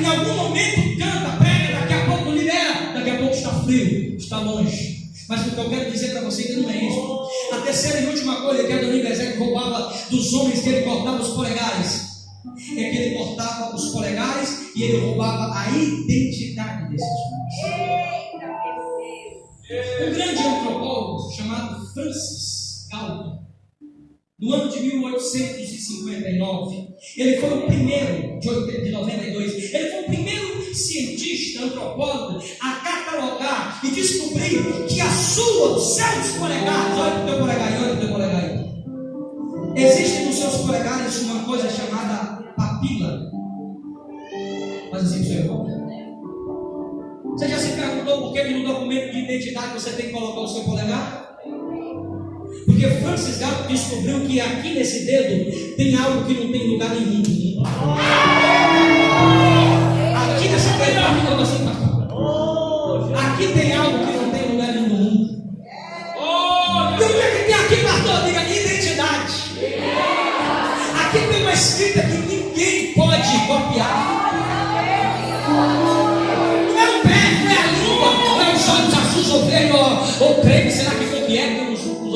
Speaker 2: em algum momento canta, prega, daqui a pouco libera, daqui a pouco está frio, está longe. Mas o que eu quero dizer para você que não é isso. A terceira e última coisa que Adoni-Bezeque roubava dos homens que ele cortava os polegares
Speaker 3: é que ele cortava os polegares e ele roubava a identidade desses homens. Um grande antropólogo chamado Francis Galton, no ano de 1859, ele foi o primeiro, de 92, ele foi o primeiro cientista, antropólogo, a catalogar e descobrir que a sua, os seus polegares, olha o teu polegar aí, olha o teu polegar aí, existe nos seus polegares uma coisa chamada papila. Faz assim pro seu irmão. Você já se perguntou por que no documento de identidade você tem que colocar o seu polegar? Porque Francis Galton descobriu que aqui nesse dedo tem algo que não tem lugar nenhum no mundo. Aqui nesse dedo, aqui tem algo que não tem lugar nenhum no mundo. E o que é que tem aqui, pastor? Diga identidade. Aqui tem uma escrita que ninguém pode copiar. Não é o pé, não é a língua, não é os olhos azuis ou vermelhos ou creme, será que foi o que é?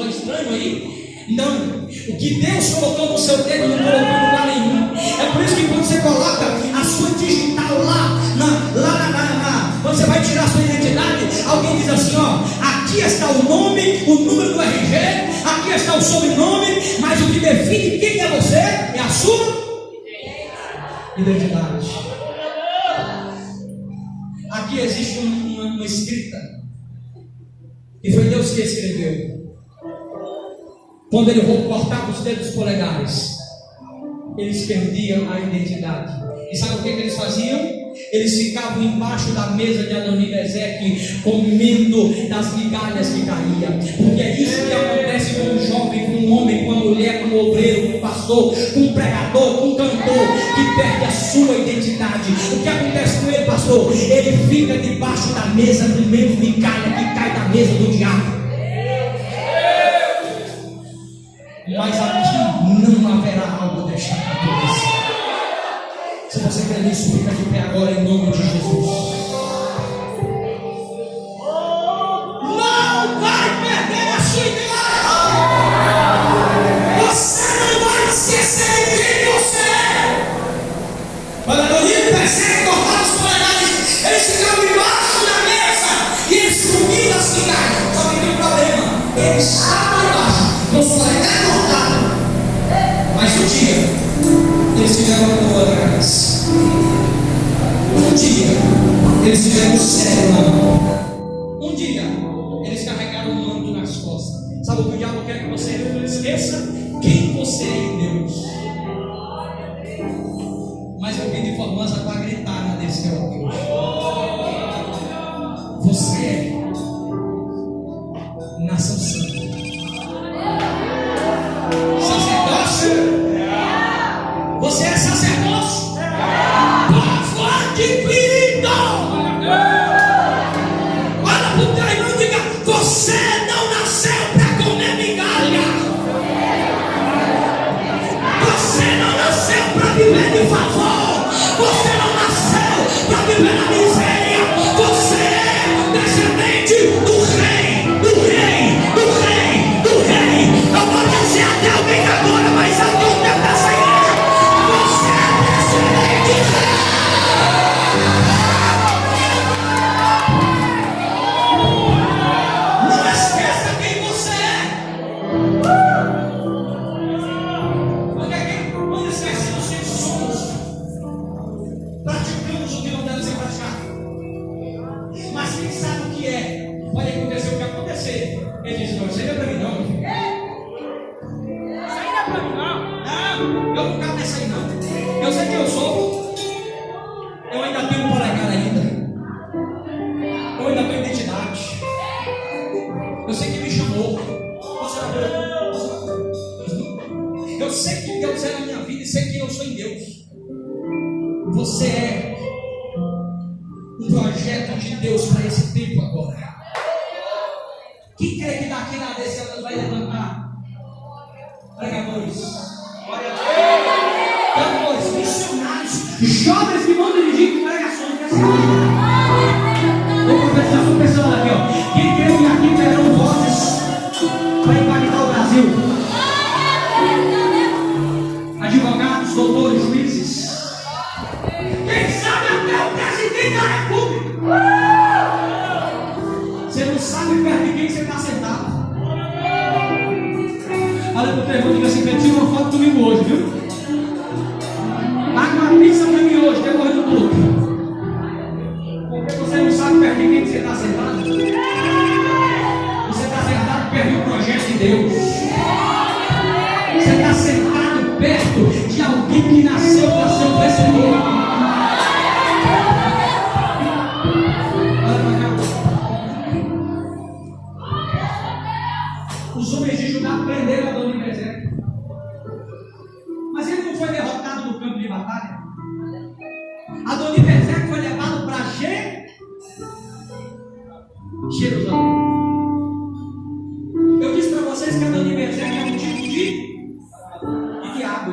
Speaker 3: Estranho aí? Não. O que Deus colocou no seu dedo não colocou em lugar nenhum. É por isso que quando você coloca a sua digital lá, quando você vai tirar a sua identidade, alguém diz assim, ó, aqui está o nome, o número do RG, aqui está o sobrenome, mas o que define quem é você é a sua identidade. Aqui existe uma escrita e foi Deus que escreveu. Quando ele cortava os dedos polegares, eles perdiam a identidade. E sabe o que eles faziam? Eles ficavam embaixo da mesa de Adoni-Bezeque, comendo das migalhas que caíam. Porque é isso que acontece com um jovem, com um homem, com uma mulher, com um obreiro, com um pastor, com um pregador, com um cantor, que perde a sua identidade. O que acontece com ele, pastor? Ele fica debaixo da mesa, comendo migalha que cai da mesa do diabo. Mas aqui não haverá algo deixado a acontecer. Se você crê nisso, fica de pé agora em nome de Jesus. Não vai perder a sua identidade. Você não vai esquecer de quem você é. Quando Adonias percebe cortar os polegares, eles ficavam embaixo da mesa e eles comiam as migalhas. Só que tem um problema: eles estavam embaixo com os polegares. Mas um dia eles tiveram uma boa na cabeça. Um dia eles tiveram um céu na mão. Um dia eles carregaram um manto nas costas. Sabe o que o diabo quer que você esqueça? Quem você é em Deus. Mas eu pedi formosa para gritar na desse teu Deus. Você é nação santa. Você é sacerdócio? Povo adquirido! Olha para o teu irmão e diga: você não nasceu para comer migalha. Você não nasceu para viver de favor. Você não nasceu para viver na miséria. Você é descendente do rei, do rei, do rei, do rei. Eu vou dizer até alguém agora, mas alguém deve estar saindo. Não esqueça quem você é. Porque quando esquecemos quem somos, praticamos o que não deve ser praticado. Mas quem sabe o que é, pode acontecer o que acontecer. Ele diz: não, isso aí não é para mim não. Isso aí não é para mim não. Não, eu não quero nessa aí não. Eu sei quem eu sou. Eu ainda tenho um polegar ainda. Eu ainda tenho identidade. Eu sei quem me chamou. Eu sei que Deus é na minha vida e sei quem eu sou em Deus. Você é um projeto de Deus para esse tempo agora. Quem crê que daqui na descida Deus vai levantar? Pregadores. Cantores, missionários, jovens que vão dirigir pregações dessa vida. Vou conversar com o pessoal aqui, ó. Quem crê que aqui terão vozes para impactar o Brasil? Advogados, doutores, juízes. nasceu para ser um vencedor. Olha para cá. Os homens de Judá prenderam Adoni-Bezeque. Mas ele não foi derrotado no campo de batalha. Adoni-Bezeque foi levado para Jerusalém. Eu disse para vocês que Adoni-Bezeque é um tipo de diabo,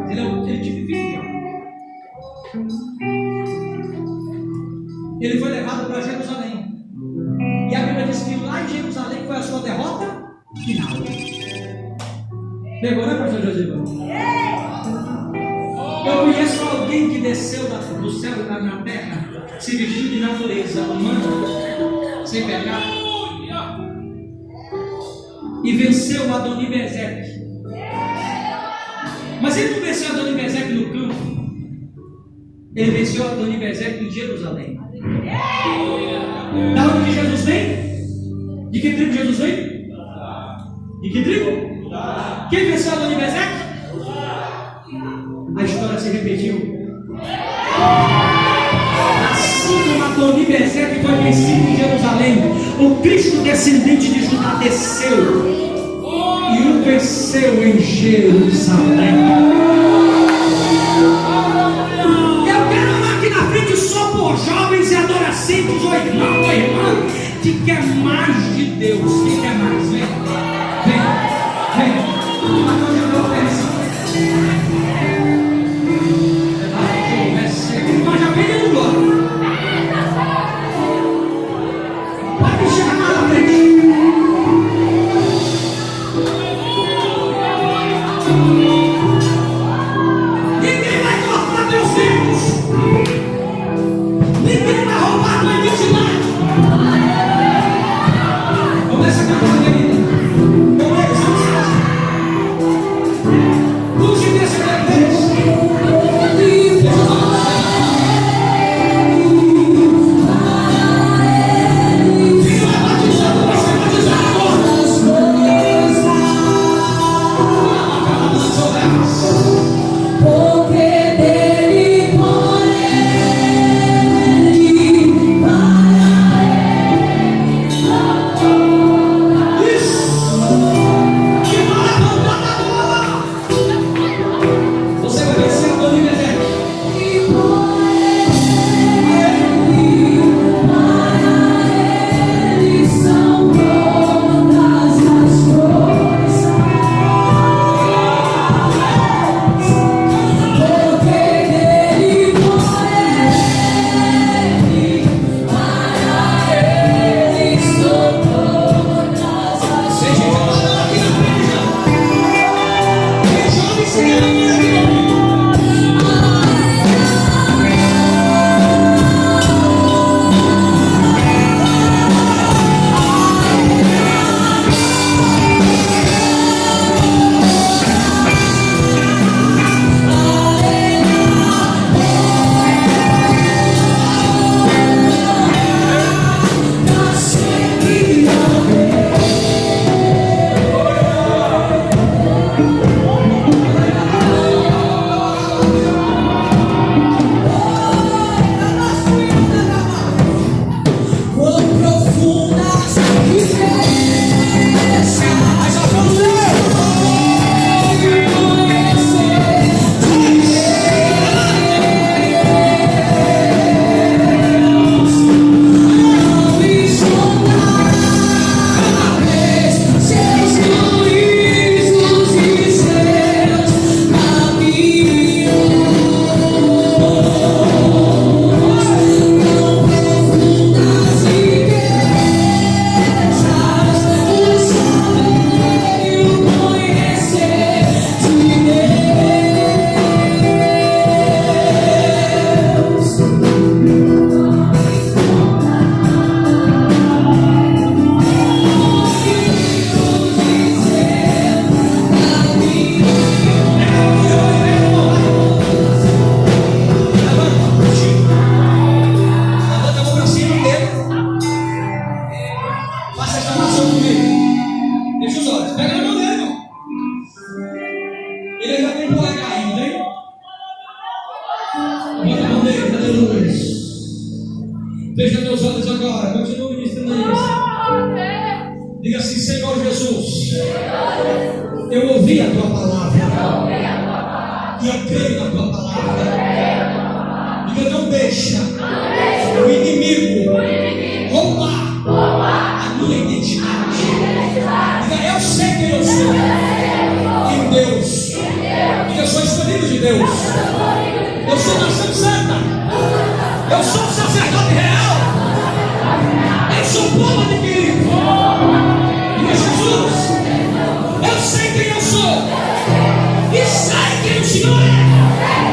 Speaker 3: ele é um tipo de diabo. Ele foi levado para Jerusalém. E a Bíblia diz que lá em Jerusalém foi a sua derrota final. Pegou, né, pastor Josiba? Eu conheço alguém que desceu do céu na terra, se vestiu de natureza humana, sem pecado, e venceu Adoni-Bezeque. Mas ele não venceu Adoni-Bezeque no campo, ele venceu Adoni-Bezeque em Jerusalém. Da onde que Jesus vem? De que tribo Jesus vem? De que tribo? Quem venceu Adoni-Bezeque? A história se repetiu. Assim como Adoni-Bezeque foi vencido em Jerusalém, o Cristo descendente de Judá desceu e o venceu em Jerusalém. Eu quero aqui na frente só por jovens e adolescentes, ou irmão ou irmã, que quer mais de Deus. Quem quer mais? Vem, vem, vem. Mas hoje eu não penso. Mas já vem dentro do glória. Pode chegar mais na frente. Ninguém vai cortar teus filhos. Ninguém vai roubar tua identidade. Começa a cantar, querida. Começa a cantar. Puxe desse deles.
Speaker 4: Porque dele
Speaker 3: luz. Veja meus olhos agora, continue ministrando isso. Diga assim: Senhor Jesus, eu ouvi a tua palavra e eu creio na tua palavra. Diga: não deixa o inimigo roubar a minha identidade. Diga: eu sei quem eu sou em Deus. Diga: eu sou escolhido de Deus. Eu sou nação santa. Eu sou sacerdote real. Eu sou povo adquirido. Diga: Jesus, eu sei quem eu sou e sei quem o Senhor é.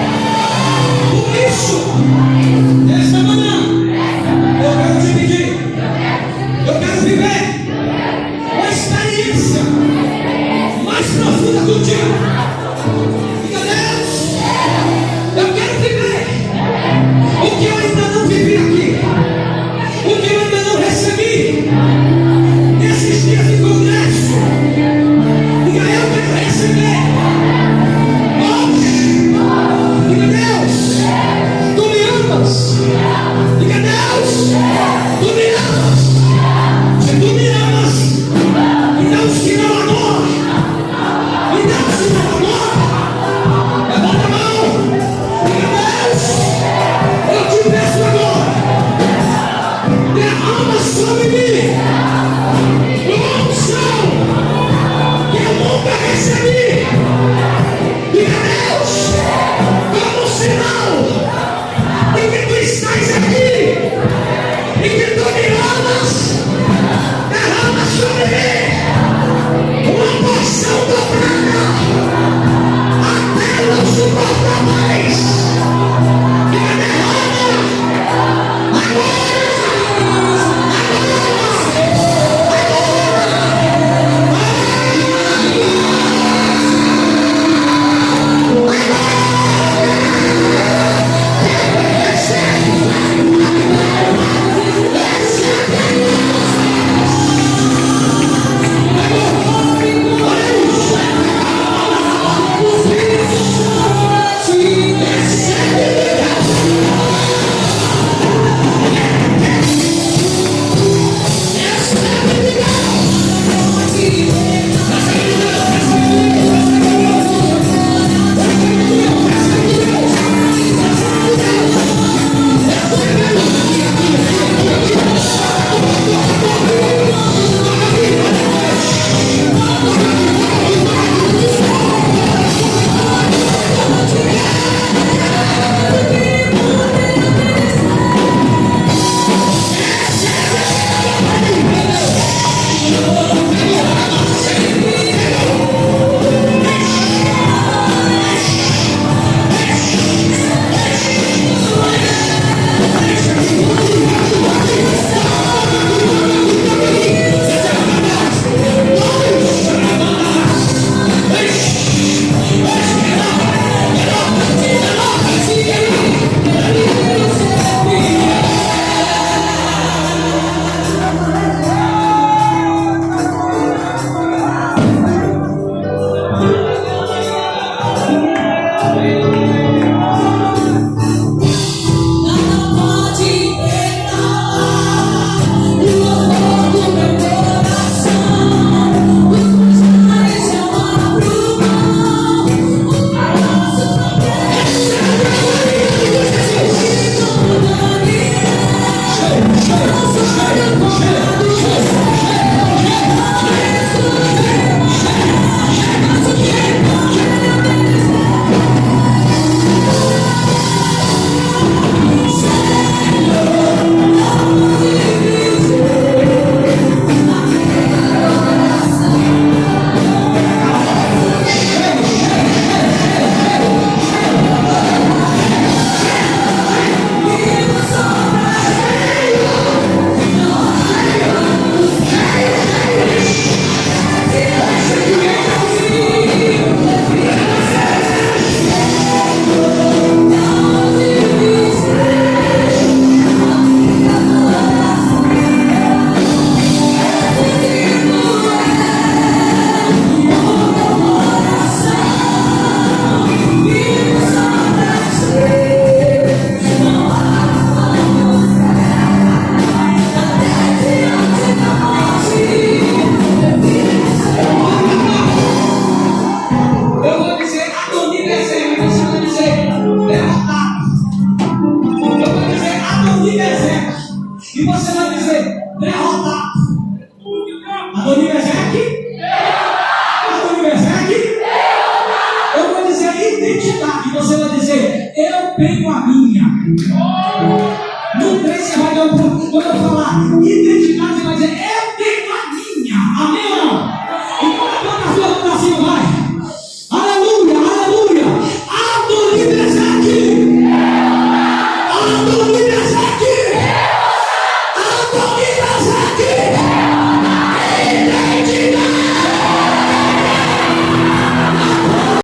Speaker 3: tenho a minha. No 3 você vai dar um. Quando eu falar identidade, você vai dizer: